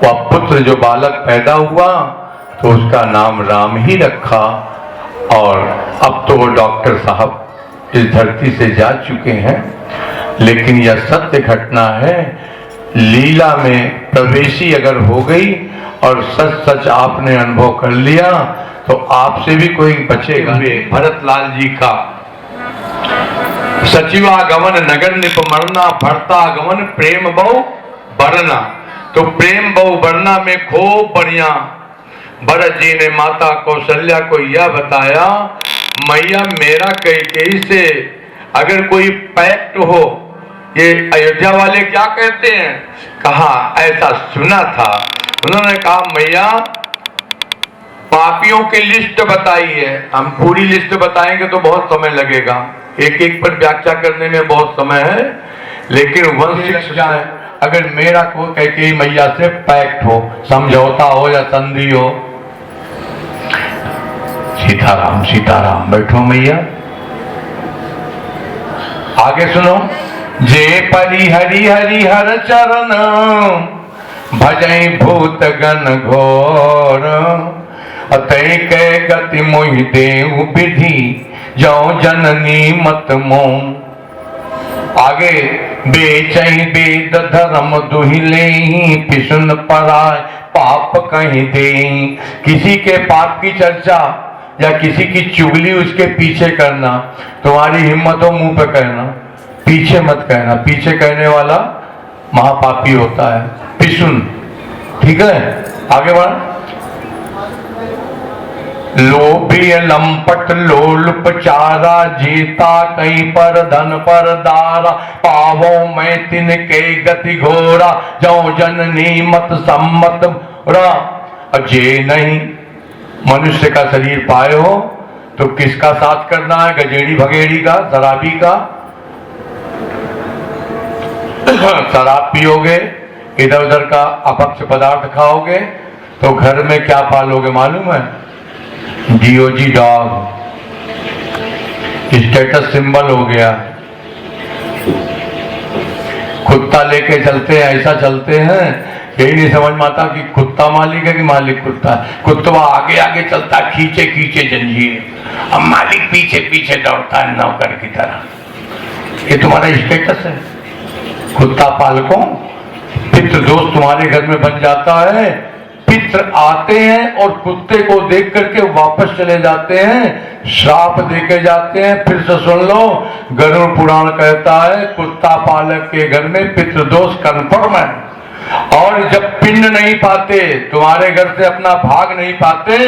वह पुत्र जो बालक पैदा हुआ तो उसका नाम राम ही रखा। और अब तो वो डॉक्टर साहब इस धरती से जा चुके हैं, लेकिन यह सत्य घटना है। लीला में प्रवेशी अगर हो गई और सच सच आपने अनुभव कर लिया तो आपसे भी कोई बचेगा। भरतलाल जी का सचिवागमन नगर निप मरना, भरतागमन प्रेम बहु बरना। तो प्रेम बहु बरना में खूब बढ़िया भरत जी ने माता कौशल्या को यह बताया, मैया मेरा कैकेयी से अगर कोई पैक्ट हो, ये अयोध्या वाले क्या कहते हैं, कहा ऐसा सुना था। उन्होंने कहा मैया पापियों की लिस्ट बताई है। हम पूरी लिस्ट बताएंगे तो बहुत समय लगेगा, एक एक पर व्याख्या करने में बहुत समय है, लेकिन वंश अगर मेरा को कैकेयी मैया से पैक्ट हो, समझौता हो या संधि हो। सीताराम सीताराम, बैठो मैया, आगे सुनो। जे परि हरि हरि हर चरण, भजई भूत गण घोर, अतय के गति मोहि देव विधि, जो जननी मत मोह। आगे बेचई वेद धर्म दुहिले, पिसुन पराय पाप कहीं दे। किसी के पाप की चर्चा या किसी की चुगली उसके पीछे करना, तुम्हारी हिम्मत हो मुंह पे कहना, पीछे मत कहना। पीछे कहने वाला महापापी होता है, पिसुन। ठीक है, आगे बढ़। लोभी लंपट लोलुप चारा, जीता कहीं पर धन पर दारा, पावो मैं तिनके गति घोरा, जो जननी मत सम्मत रा। जे नहीं मनुष्य का शरीर पाए हो तो किसका साथ करना है, गजेड़ी भगेड़ी का, शराबी का। शराब पियोगे, इधर उधर का अपक्ष पदार्थ खाओगे तो घर में क्या पालोगे मालूम है, डीओजी डॉग, स्टेटस सिंबल हो गया। कुत्ता लेके चलते हैं, ऐसा चलते हैं, यही नहीं समझ में आता कि कुत्ता मालिक है कि मालिक कुत्ता है। कुत्ता आगे आगे चलता है, खींचे खींचे जंजीर, अब मालिक पीछे पीछे दौड़ता है नौकर की तरह। ये तुम्हारा स्टेटस है। कुत्ता पालकों, पितृ दोष तुम्हारे घर में बन जाता है, पितृ आते हैं और कुत्ते को देख करके वापस चले जाते हैं, श्राप देके जाते हैं। फिर से सुन लो, गरुड़ पुराण कहता है कुत्ता पालक के घर में पितृदोष कन्फर्म है। और जब पिंड नहीं पाते, तुम्हारे घर से अपना भाग नहीं पाते,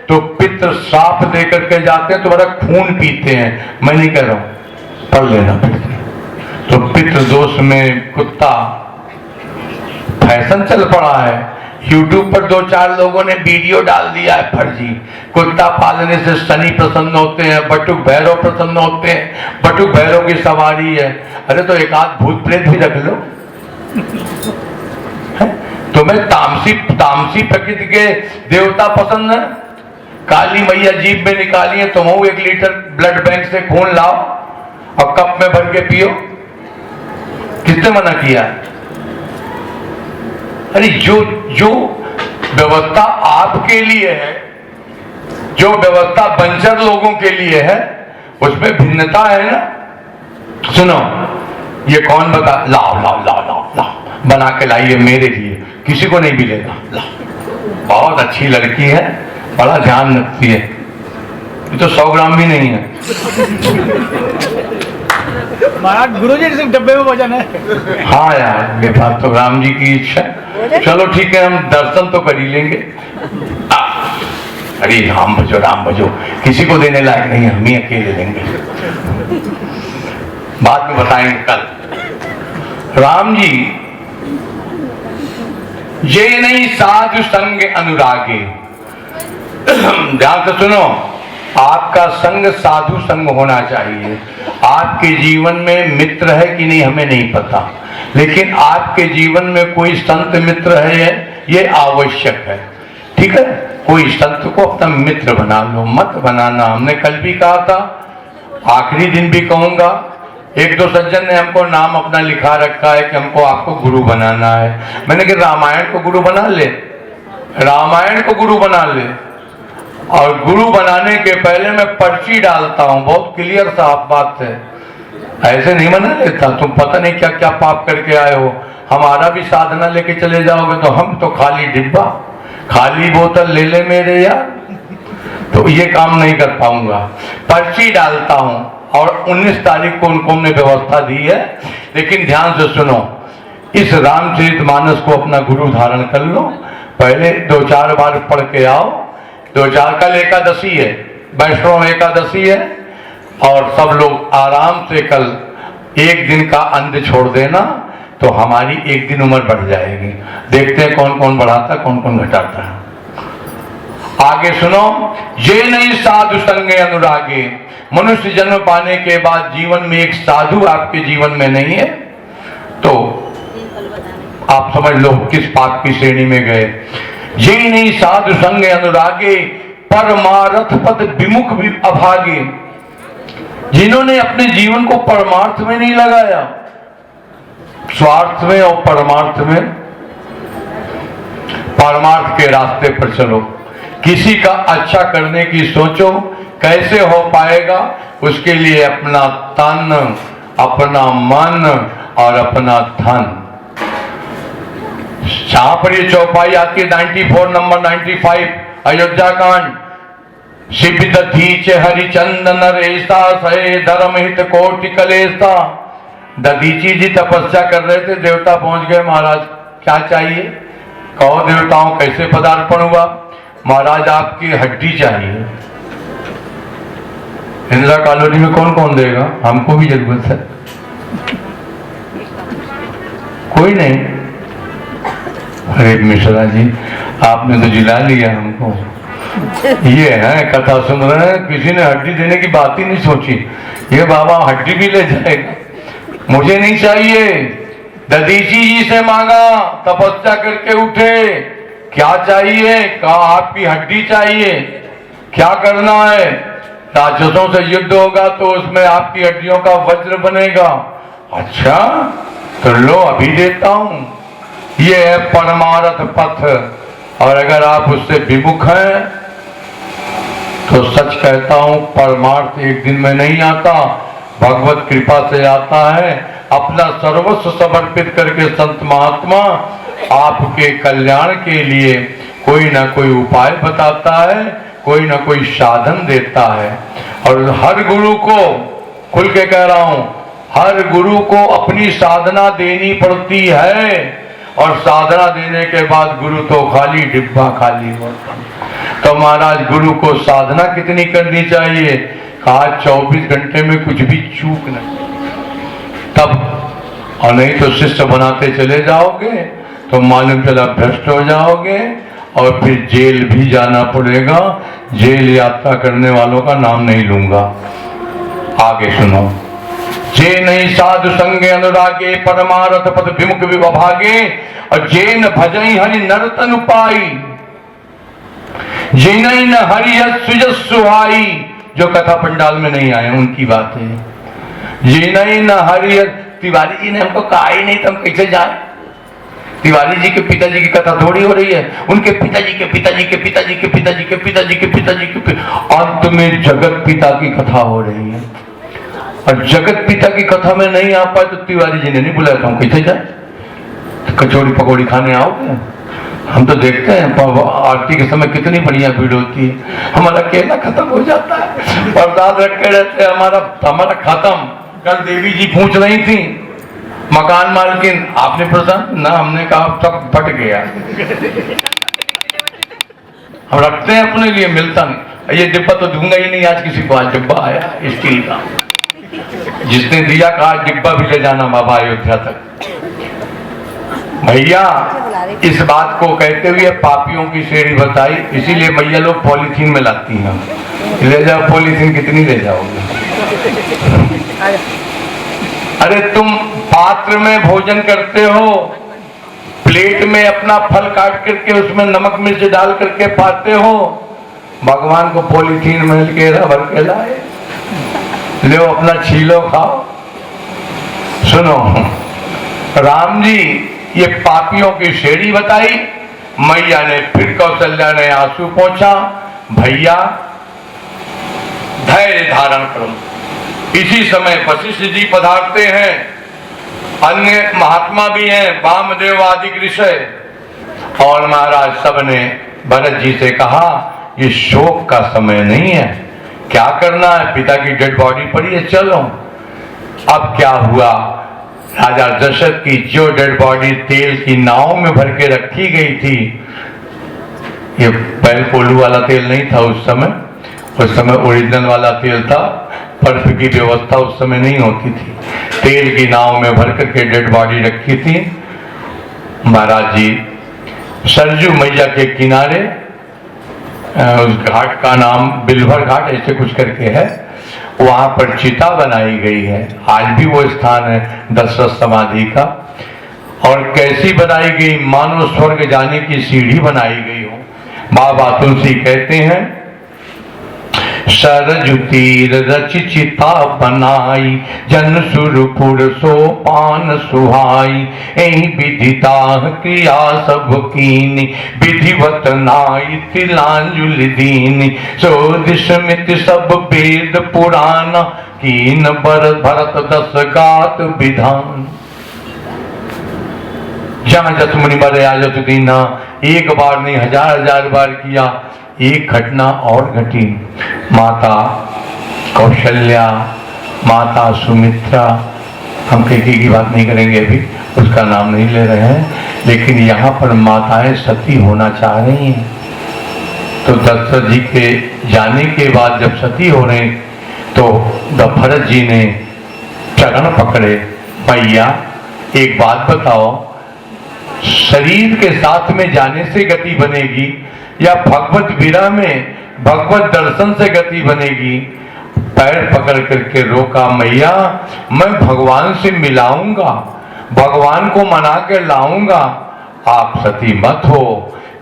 तो पितृ श्राप दे करके जाते हैं, तुम्हारा खून पीते हैं। मैं नहीं कह रहा हूं, पढ़ लेना फिर। तो पितृदोष में कुत्ता फैशन चल पड़ा है। YouTube पर 2-4 लोगों ने वीडियो डाल दिया है फर्जी। कुत्ता पालने से शनि प्रसन्न होते हैं, बटुक भैरव प्रसन्न होते हैं, बटुक भैरव की सवारी है। अरे तो एक आध भूत प्रेत भी रख लो। तुम्हें तामसी प्रकृति के देवता पसंद है? काली मैया जीभ में निकाली है, तुम 1 लीटर ब्लड बैंक से खून लाओ और कप में भर के पियो। किसने मना किया? अरे जो व्यवस्था आपके लिए है, जो व्यवस्था बंजर लोगों के लिए है, उसमें भिन्नता है ना। सुनो, ये कौन बता, लाओ लाओ लाओ लाओ लाओ बना के लाइए मेरे लिए, किसी को नहीं मिलेगा। लाओ, बहुत अच्छी लड़की है, बड़ा ध्यान रखती है, ये तो 100 ग्राम भी नहीं है।
महाराज गुरुजी सिर्फ डब्बे में वजन है।
हाँ यार, मेरे पास तो राम जी की इच्छा। चलो ठीक है, हम दर्शन तो कर ही लेंगे। अरे राम भजो, किसी को देने लायक नहीं है, हम ही अकेले लेंगे, बाद में बताएंगे कल। राम जी, ये नहीं साधु संग अनुरागे। ध्यान से सुनो, आपका संग साधु संग होना चाहिए। आपके जीवन में मित्र है कि नहीं हमें नहीं पता, लेकिन आपके जीवन में कोई संत मित्र है, ये आवश्यक है। ठीक है, कोई संत को अपना मित्र बना लो, मत बनाना। हमने कल भी कहा था, आखिरी दिन भी कहूंगा, 1-2 सज्जन ने हमको नाम अपना लिखा रखा है कि हमको आपको गुरु बनाना है। मैंने कहा रामायण को गुरु बना ले, रामायण को गुरु बना ले। और गुरु बनाने के पहले मैं पर्ची डालता हूं, बहुत क्लियर साफ बात है, ऐसे नहीं बना लेता। तुम पता नहीं क्या क्या पाप करके आए हो, हमारा भी साधना लेके चले जाओगे तो हम तो खाली डिब्बा, खाली बोतल ले ले मेरे यार, तो ये काम नहीं कर पाऊंगा। पर्ची डालता हूं और 19 तारीख को उनको हमने व्यवस्था दी है। लेकिन ध्यान से सुनो, इस रामचरितमानस को अपना गुरु धारण कर लो। पहले 2-4 बार पढ़ के आओ। 2-4 कल एकादशी है, वैष्णव एकादशी है, और सब लोग आराम से कल 1 दिन का अन्न छोड़ देना, तो हमारी 1 दिन उम्र बढ़ जाएगी। देखते हैं कौन कौन बढ़ाता, कौन कौन घटाता है। आगे सुनो, ये नहीं साधु संग अनुरागे। मनुष्य जन्म पाने के बाद जीवन में एक साधु आपके जीवन में नहीं है, तो आप समझ लो किस पाप की श्रेणी में गए। ये नहीं साधु संग अनुरागे, परमार्थ पद विमुख भी अभागे। जिन्होंने अपने जीवन को परमार्थ में नहीं लगाया, स्वार्थ में और परमार्थ में, परमार्थ के रास्ते पर चलो। किसी का अच्छा करने की सोचो, कैसे हो पाएगा, उसके लिए अपना तन, अपना मन और अपना धन। जहां पर ये चौपाई आती है 94 नंबर 95 अयोध्या कांड, शिव दधीच हरिचंदन रेसा सहे धर्म हित कोटि कलेसा। दधीची जी तपस्या कर रहे थे, देवता पहुंच गए, महाराज क्या चाहिए, कहो देवताओं कैसे पदार्पण हुआ। महाराज आपकी हड्डी चाहिए। इंदिरा कॉलोनी में कौन कौन देगा, हमको भी जरूरत है। कोई नहीं। अरे मिश्रा जी, आपने तो जिला लिया हमको। ये है कथा सुन रहे हैं, किसी ने हड्डी देने की बात ही नहीं सोची। ये बाबा हड्डी भी ले जाएगा, मुझे नहीं चाहिए। दधीची जी से मांगा, तपस्या करके उठे, क्या चाहिए, कहा आपकी हड्डी चाहिए। क्या करना है, राक्षसों से युद्ध होगा तो उसमें आपकी हड्डियों का वज्र बनेगा। अच्छा तो लो अभी देता हूं। ये है परमार्थ पथ, और अगर आप उससे विमुख हैं तो सच कहता हूं परमार्थ एक दिन में नहीं आता, भगवत कृपा से आता है। अपना सर्वस्व समर्पित करके संत महात्मा आपके कल्याण के लिए कोई ना कोई उपाय बताता है, कोई ना कोई साधन देता है। और हर गुरु को, खुल के कह रहा हूं, हर गुरु को अपनी साधना देनी पड़ती है। और साधना देने के बाद गुरु तो खाली, डिब्बा खाली होता। तो महाराज गुरु को साधना कितनी करनी चाहिए? कहा 24 घंटे में कुछ भी चूक नहीं, तब। और नहीं तो शिष्य बनाते चले जाओगे तो मालूम चला भ्रष्ट हो जाओगे और फिर जेल भी जाना पड़ेगा। जेल यात्रा करने वालों का नाम नहीं लूंगा। आगे सुनो। जे नहीं साधु संगे अनुरागे परमारथ पद विमुख विभागे और जे न भजई हरि नरतन पाई जे नहीं न हरि सुजस सुहाई। जो कथा पंडाल में नहीं आए उनकी बात है। जे नहीं न हरि, तिवारी जी ने हमको कहा ही नहीं तो हम कैसे जाए? तिवारी जी के पिताजी की कथा थोड़ी हो रही है, उनके पिताजी के पिताजी के पिताजी के पिताजी के पिताजी के पिताजी के अंत में जगत पिता की कथा हो रही है। और जगत पिता की कथा में नहीं आ पाए तो तिवारी जी ने नहीं बुलाया, हम कैसे जाए? तो कचौड़ी पकौड़ी खाने आओगे? हम तो देखते हैं आरती के समय कितनी बढ़िया भीड़ होती है, हमारा केला खत्म हो जाता है, प्रसाद रखे रहते हैं, हमारा खत्म। कल देवी जी पूछ रही थी मकान मालकिन, आपने प्रसाद ना? हमने कहा सब फट गया। हम रखते हैं अपने लिए, मिलता नहीं। ये डिब्बा तो दूंगा ही नहीं आज किसी को। आज डिब्बा आया स्टील का, जिसने दिया कहा डिब्बा भी ले जाना बाबा अयोध्या तक। भैया इस बात को कहते हुए पापियों की श्रेणी बताई, इसीलिए भैया लोग पॉलीथीन में लाती हैं। ले जाओ पॉलीथीन, कितनी ले जाओगे? अरे तुम पात्र में भोजन करते हो, प्लेट में अपना फल काट करके उसमें नमक मिर्च डाल करके पाते हो, भगवान को पॉलीथीन में घेरा भर के लाए, लो अपना छीलो खाओ। सुनो, राम जी ये पापियों की श्रेणी बताई। मैया ने फिर कौशल्या ने आंसू पोंछा, भैया धैर्य धारण करो। इसी समय वशिष्ठ जी पधारते हैं, अन्य महात्मा भी हैं, वामदेव आदि ऋषि। और महाराज सबने भरत जी से कहा ये शोक का समय नहीं है, क्या करना है? पिता की डेड बॉडी पड़ी है, चलो। अब क्या हुआ? राजा दशरथ की जो डेड बॉडी तेल की नाव में भर के रखी गई थी, ये बैल कोल्हू वाला तेल नहीं था उस समय ओरिजिनल वाला तेल था। बर्फ की व्यवस्था उस समय नहीं होती थी। तेल की नाव में भर करके डेड बॉडी रखी थी। महाराज जी सरजू मैया के किनारे, उस घाट का नाम बिलभर घाट ऐसे कुछ करके है, वहां पर चिता बनाई गई है। आज भी वो स्थान है दशरथ समाधि का। और कैसी बनाई गई? मानो स्वर्ग जाने की सीढ़ी बनाई गई हो। बाबा तुलसी कहते हैं, सरजु तीर रच चिता बनाई जन सुरपुर सोपान सुहाई एहि विदिता क्रिया सब कीनी विधिवत नाई तिलांजुलि दीनी सोदिश मित सब वेद पुराण कीन भरत दस गात विधान। जहां जस मुनि मरे आजत दीना, एक बार नहीं हजार बार किया। एक घटना और घटी, माता कौशल्या, माता सुमित्रा, हम कैकेयी की बात नहीं करेंगे अभी, उसका नाम नहीं ले रहे हैं, लेकिन यहाँ पर माताएं सती होना चाह रही हैं। तो दशरथ जी के जाने के बाद जब सती हो रही तो भरत जी ने चरण पकड़े, भैया एक बात बताओ, शरीर के साथ में जाने से गति बनेगी या भगवत विरह में भगवत दर्शन से गति बनेगी? पैर पकड़ करके रोका, मैया मैं भगवान से मिलाऊंगा, भगवान को मना के लाऊंगा, आप सती मत हो।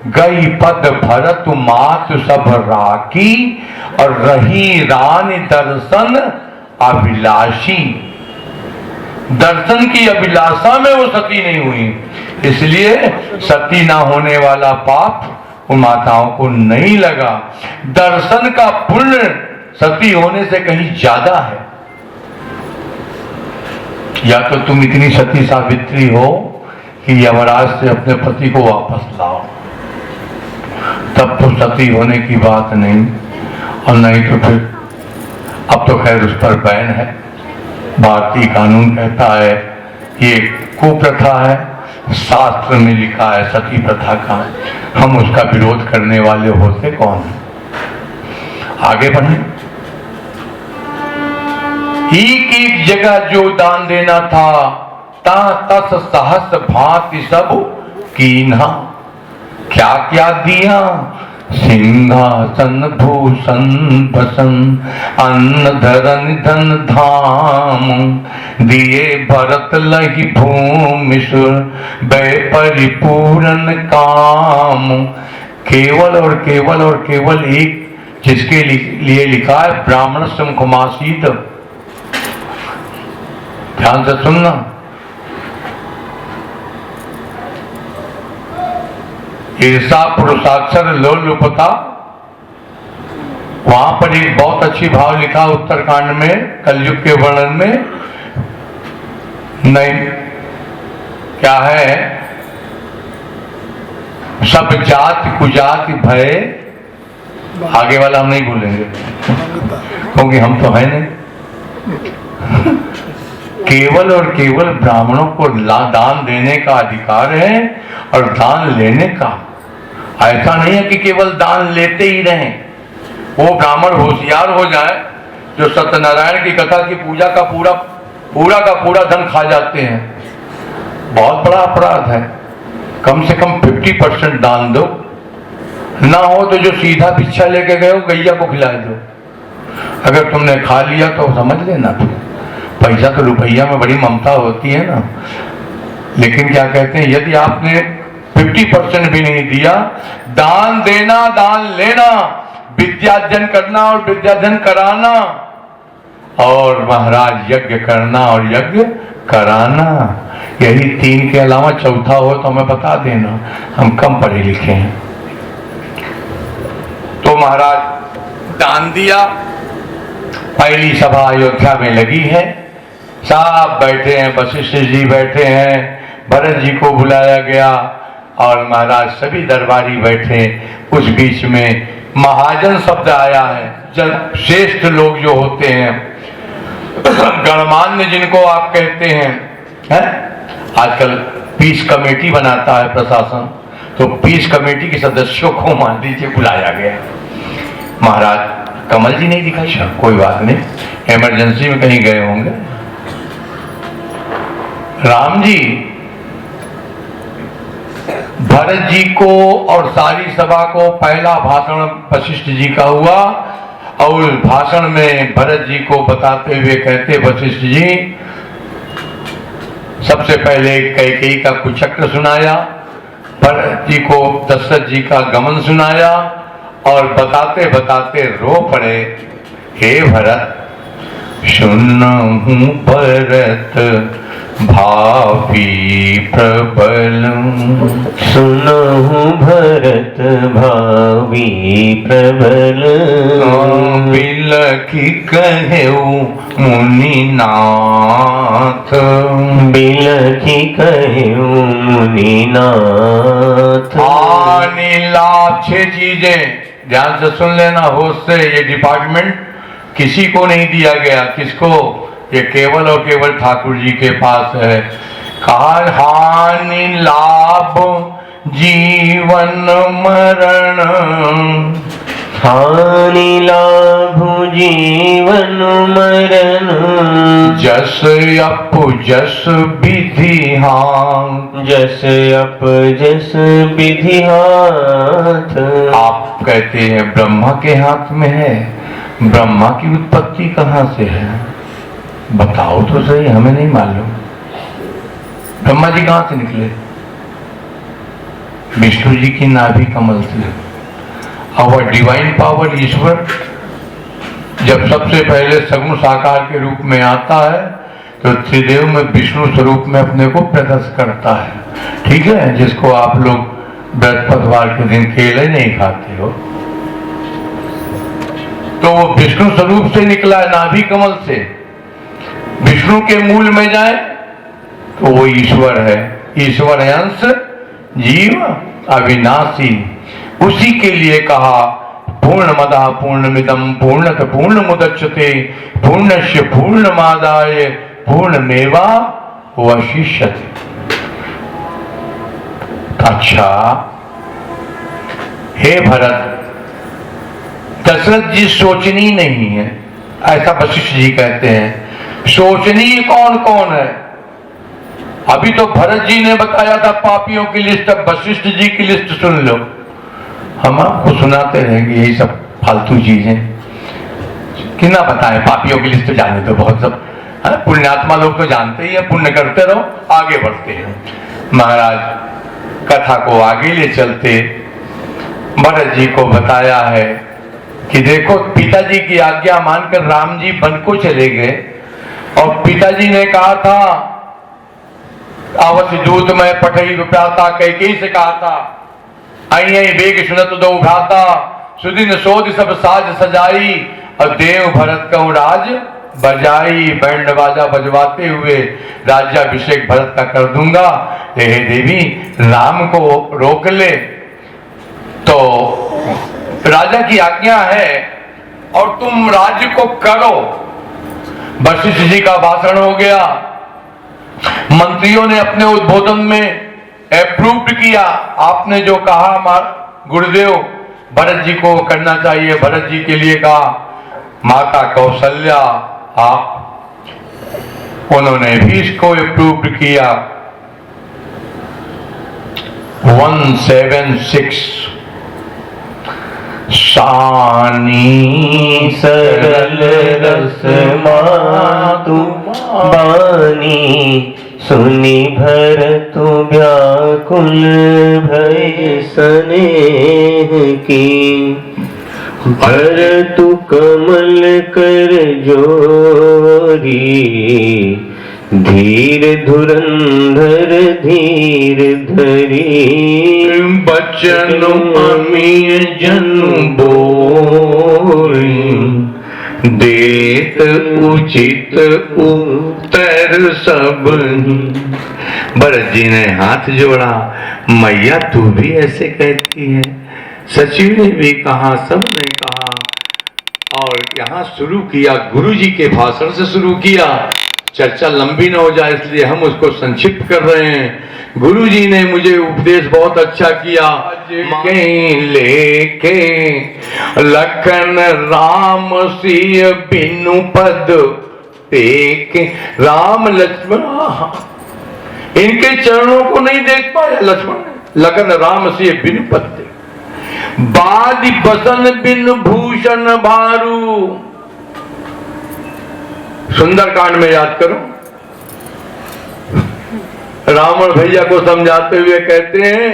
गई पद भरत मात सब राखी और रही रानी दर्शन अभिलाषी। दर्शन की अभिलाषा में वो सती नहीं हुई, इसलिए सती ना होने वाला पाप उन माताओं को नहीं लगा। दर्शन का पुण्य सती होने से कहीं ज्यादा है। या तो तुम इतनी सती सावित्री हो कि यमराज से अपने पति को वापस लाओ, तब तो सती होने की बात नहीं, और नहीं तो फिर अब तो खैर उस पर बैन है। भारतीय कानून कहता है ये कुप्रथा है, शास्त्र में लिखा है सती प्रथा का, हम उसका विरोध करने वाले होते कौन हैं? आगे बढ़े। एक एक जगह जो दान देना था, ता तस सहस भांति सब कीन्हा। क्या क्या दिया? सिंहासन भूषण भसन अन्न धरन धन धाम, दिए भरत लहि भूमि सुर बै परिपूर्ण काम। केवल और केवल और केवल एक जिसके लिए लिखा है ब्राह्मण मुखमासीत। ध्यान से सुनना। ईर्षा पुरुषाक्षर लोलुपता, वहां पर एक बहुत अच्छी भाव लिखा उत्तरकांड में, कलयुग के वर्णन में। नहीं, क्या है? सब जाति कुजाति भय, आगे वाला हम नहीं बोलेंगे क्योंकि हम तो है नहीं। केवल और केवल ब्राह्मणों को दान देने का अधिकार है और दान लेने का। ऐसा नहीं है कि केवल दान लेते ही रहें। वो ब्राह्मण होशियार हो जाए जो सत्यनारायण की कथा की पूजा का पूरा धन खा जाते हैं, बहुत बड़ा अपराध है। कम से कम 50% दान दो, ना हो तो जो सीधा भिक्षा लेके गए हो गैया को खिला दो। अगर तुमने खा लिया तो समझ लेना, पैसा तो रुपया में बड़ी ममता होती है ना। लेकिन क्या कहते हैं, यदि आपने 50% भी नहीं दिया, दान देना, दान लेना, विद्यार्जन करना और विद्यार्जन कराना, और महाराज यज्ञ करना और यज्ञ कराना, यही 3 के अलावा चौथा हो तो हमें बता देना, हम कम पढ़े लिखे हैं। तो महाराज दान दिया। पहली सभा अयोध्या में लगी है, सब बैठे हैं, वशिष्ठ जी बैठे हैं, भरत जी को बुलाया गया और महाराज सभी दरबारी बैठे। उस बीच में महाजन शब्द आया है, जब श्रेष्ठ लोग जो होते हैं, गणमान्य जिनको आप कहते हैं। आजकल पीस कमेटी बनाता है प्रशासन, तो पीस कमेटी के सदस्यों को मान लीजिए बुलाया गया। महाराज कमल जी नहीं दिखाई, कोई बात नहीं, इमरजेंसी में कहीं गए होंगे। राम जी, भरत जी को और सारी सभा को पहला भाषण वशिष्ठ जी का हुआ, और उस भाषण में भरत जी को बताते हुए कहते, वशिष्ठ जी सबसे पहले कैकेयी का कुचक्र सुनाया, भरत जी को दशरथ जी का गमन सुनाया, और बताते बताते रो पड़े। हे भरत, सुनहु भरत भावी प्रबल,
सुनहु भरत भावी प्रबल,
बिलखि कहेउ मुनिनाथ,
बिलखि कहेउ मुनिनाथ।
लाभ 6 चीजें ध्यान से सुन लेना, होश से। ये डिपार्टमेंट किसी को नहीं दिया गया। किसको? ये केवल और केवल ठाकुर जी के पास है। कहा, हानि लाभ जीवन मरण,
हानि लाभ जीवन मरण,
जस अप जस विधि हाथ,
जस अप जस विधि हाथ।
आप कहते हैं ब्रह्मा के हाथ में है। ब्रह्मा की उत्पत्ति कहाँ से है? बताओ तो सही, हमें नहीं मालूम। ब्रह्मा जी कहाँ से निकले? विष्णु जी की नाभि कमल से। और डिवाइन पावर ईश्वर जब सबसे पहले सगुण साकार के रूप में आता है तो त्रिदेव में विष्णु स्वरूप में अपने को प्रदर्शित करता है। ठीक है, जिसको आप लोग बृहस्पतिवार के दिन केले नहीं खाते हो, तो वो विष्णु स्वरूप से निकला है, नाभि कमल से। विष्णु के मूल में जाए तो वो ईश्वर है। ईश्वर अंश जीव अविनाशी, उसी के लिए कहा पूर्णमदः पूर्णमिदं पूर्णत पूर्णमुदच्यते पूर्णस्य पूर्णमादाय पूर्णमेवावशिष्यते। अच्छा, हे भरत, दशरथ जी सोचनी नहीं है, ऐसा वशिष्ठ जी कहते हैं। सोचनी कौन कौन है? अभी तो भरत जी ने बताया था पापियों की लिस्ट, अब वशिष्ठ जी की लिस्ट सुन लो। हम आपको सुनाते रहेंगे यही सब फालतू चीजें, कितना बताएं। पापियों की लिस्ट जाने तो बहुत सब, पुण्यात्मा लोग तो जानते ही है, पुण्य करते रहो, आगे बढ़ते हैं। महाराज कथा को आगे ले चलते भरत जी को बताया है कि देखो, पिताजी की आज्ञा मानकर राम जी वन को चले गए और पिताजी ने कहा था अवश्य दूत में पठई विप्राता, कैकेयी से कहा था आई आई वेग सुनत दो भ्राता, सुदिन सोध सब साज सजाई और देव भरत का राज बजाई। बैंड बाजा बजवाते हुए राज्याभिषेक भरत का कर दूंगा, हे देवी राम को रोक ले। तो राजा की आज्ञा है और तुम राज्य को करो। वशिष्ठ जी का भाषण हो गया, मंत्रियों ने अपने उद्बोधन में अप्रूव्ड किया। आपने जो कहा गुरुदेव भरत जी को करना चाहिए, भरत जी के लिए कहा। माता कौशल्या उन्होंने भी इसको अप्रूव्ड किया। 176 शानी
सरल रस मातु बानी, सुनी भरत व्याकुल भय स्नेह की। भरत कमल कर जोरी, धीर धुरंधर धीर धरी।
बचन अमीय जन बोली, देत उचित उत्तर सब। भरत जी ने हाथ जोड़ा, मैया तू भी ऐसे कहती है। सचिव ने भी कहा, सब ने कहा, और यहाँ शुरू किया, गुरु जी के भाषण से शुरू किया। चर्चा लंबी न हो जाए इसलिए हम उसको संक्षिप्त कर रहे हैं। गुरु जी ने मुझे उपदेश बहुत अच्छा किया। लेके लखन राम सिय बिनु पद देखे, राम लक्ष्मण इनके चरणों को नहीं देख पाया लक्ष्मण ने। लखन राम सिय बिनु पद देखे, बादि बसन बिन भूषण भारू। सुंदरकांड में याद करो, रावण भैया को समझाते हुए कहते हैं,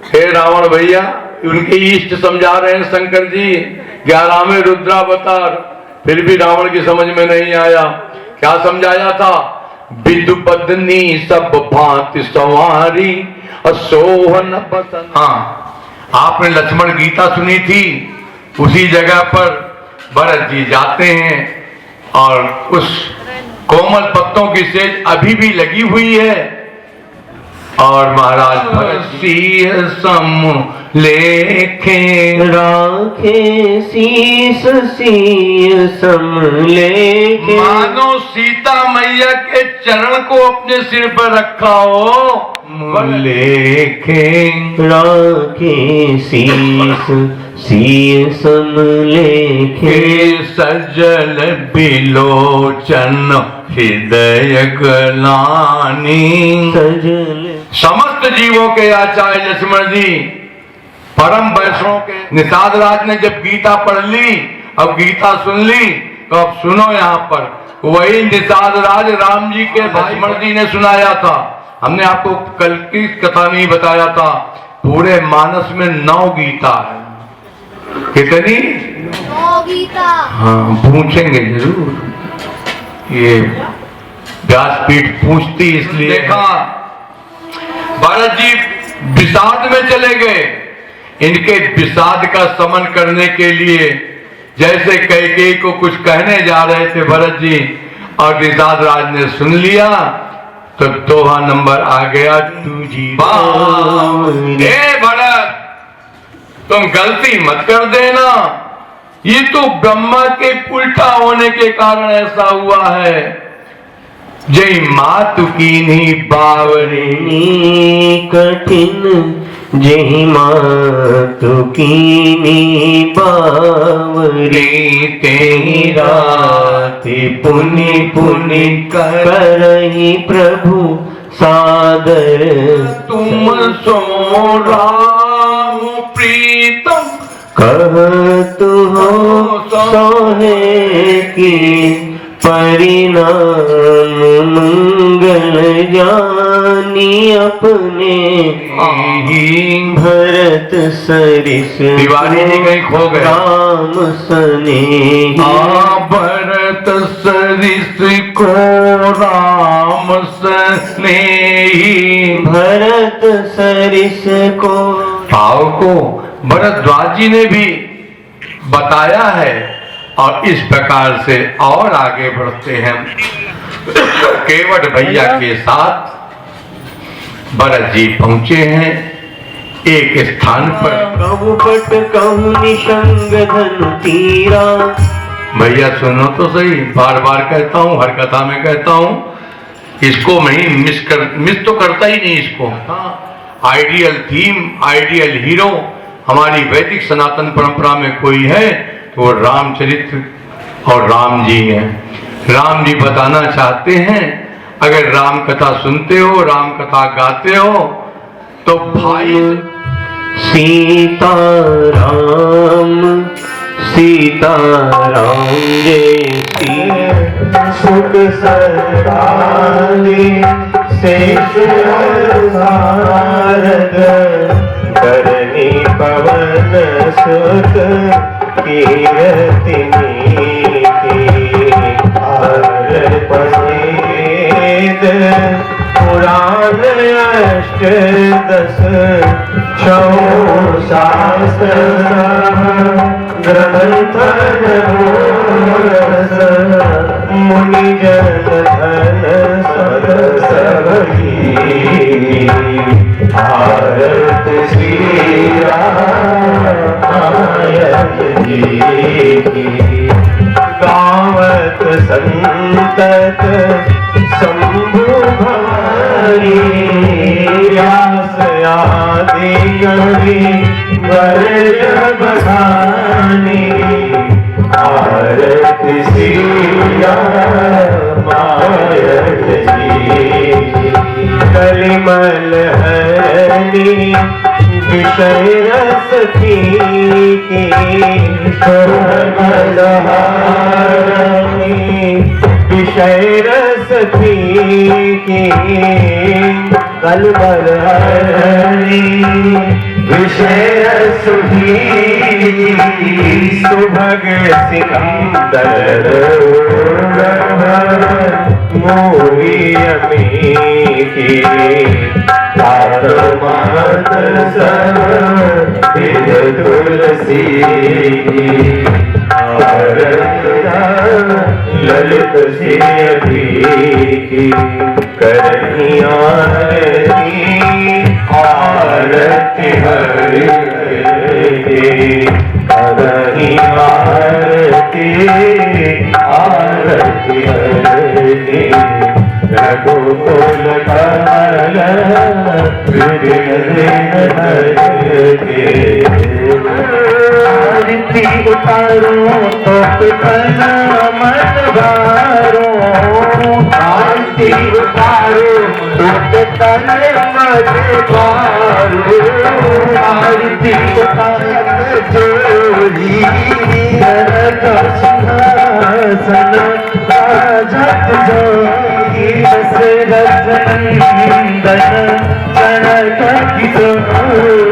हे रावण भैया, उनके इष्ट समझा रहे हैं शंकर जी 11वें रुद्रावतार। फिर भी रावण की समझ में नहीं आया। क्या समझाया था? विदु पत्नी सब भांति सवारी, असोहन बसन। हाँ, आपने लक्ष्मण गीता सुनी थी। उसी जगह पर भरत जी जाते हैं और उस कोमल पत्तों की सेज अभी भी लगी हुई है। और महाराज भरत सम लेखे,
राखे शीस सिय सम लेखे।
मानो सीता मैया के चरण को अपने सिर पर रखा हो। लेखे
राखे शीस सिय सम लेखे।
सजल बिलोचन हृदय गलानी।
सजल
समस्त जीवों के आचार्य लक्ष्मण जी, परम वैष्णव के निषाद राज ने जब गीता पढ़ ली, अब गीता सुन ली, तो अब सुनो यहाँ पर वही निषाद राज राम जी के लक्ष्मण जी ने सुनाया था। हमने आपको कल की कथा में ही बताया था, पूरे मानस में 9 गीता है। कितनी?
9 गीता।
हाँ, पूछेंगे जरूर, ये व्यासपीठ पूछती इसलिए। देखा, भरत जी विषाद में चले गए। इनके विषाद का शमन करने के लिए जैसे कैकेयी को कुछ कहने जा रहे थे भरत जी, और निषाद राज ने सुन लिया, तो दोहा नंबर आ गया। तू जी भरत, तुम गलती मत कर देना, ये तो ब्रह्मा के उल्टा होने के कारण ऐसा हुआ है। जय मातु की नी बावरी
कठिन जय मातु कीनी बावरी तेरी राति पुनि पुनि करहि प्रभु सादर
तुम सो राम प्रीतम
कहत हो सोहे की परिणाम मंगल जानी अपने भरत सरिस
तिवारी जी कहीं खो गए।
राम सने
भरत सरिस को राम सने
भरत सरिस को
भाव को भरद्वाज जी ने भी बताया है। और इस प्रकार से और आगे बढ़ते हैं। केवट भैया के साथ भरत जी पहुंचे हैं एक स्थान पर।
कहु पट कहु निशंग धनु तीरा।
भैया सुनो तो सही, बार बार कहता हूं, हर कथा में कहता हूं, इसको मैं मिस तो करता ही नहीं इसको। आइडियल थीम, आइडियल हीरो हमारी वैदिक सनातन परंपरा में कोई है तो वो रामचरित्र और राम जी हैं। राम जी बताना चाहते हैं, अगर राम कथा सुनते हो, राम कथा गाते हो तो भाई
सीता राम जैसी सुख सरदारी शेष सारद करनी पवन सुत कीरतिनी पसेद पुराण अष्ट दस छौ शास्त्र ग्रंथ मुनि जन धन सरसवही भारत श्री रामायण जी की गावत संतत शंभु भवानी व्यास आदि कवि वर्य बखानी भारत श्री रामायण जी कलिमल हरि विषय रस की विषय रस की कलिमल हरि विषय रस की सुभग सिकंदर मोरी अमी की मात सब तुलसी ललित श्री की करही आरती हरि करही आरती हरि रघुकुल कमल आरती उतारो तो पिता मन भारो आरती उतारो तो पिता मन भारो आरती उतारो जोड़ी जनक सिंहासन राजत जोगी दशरथ नंदन जनक किशोर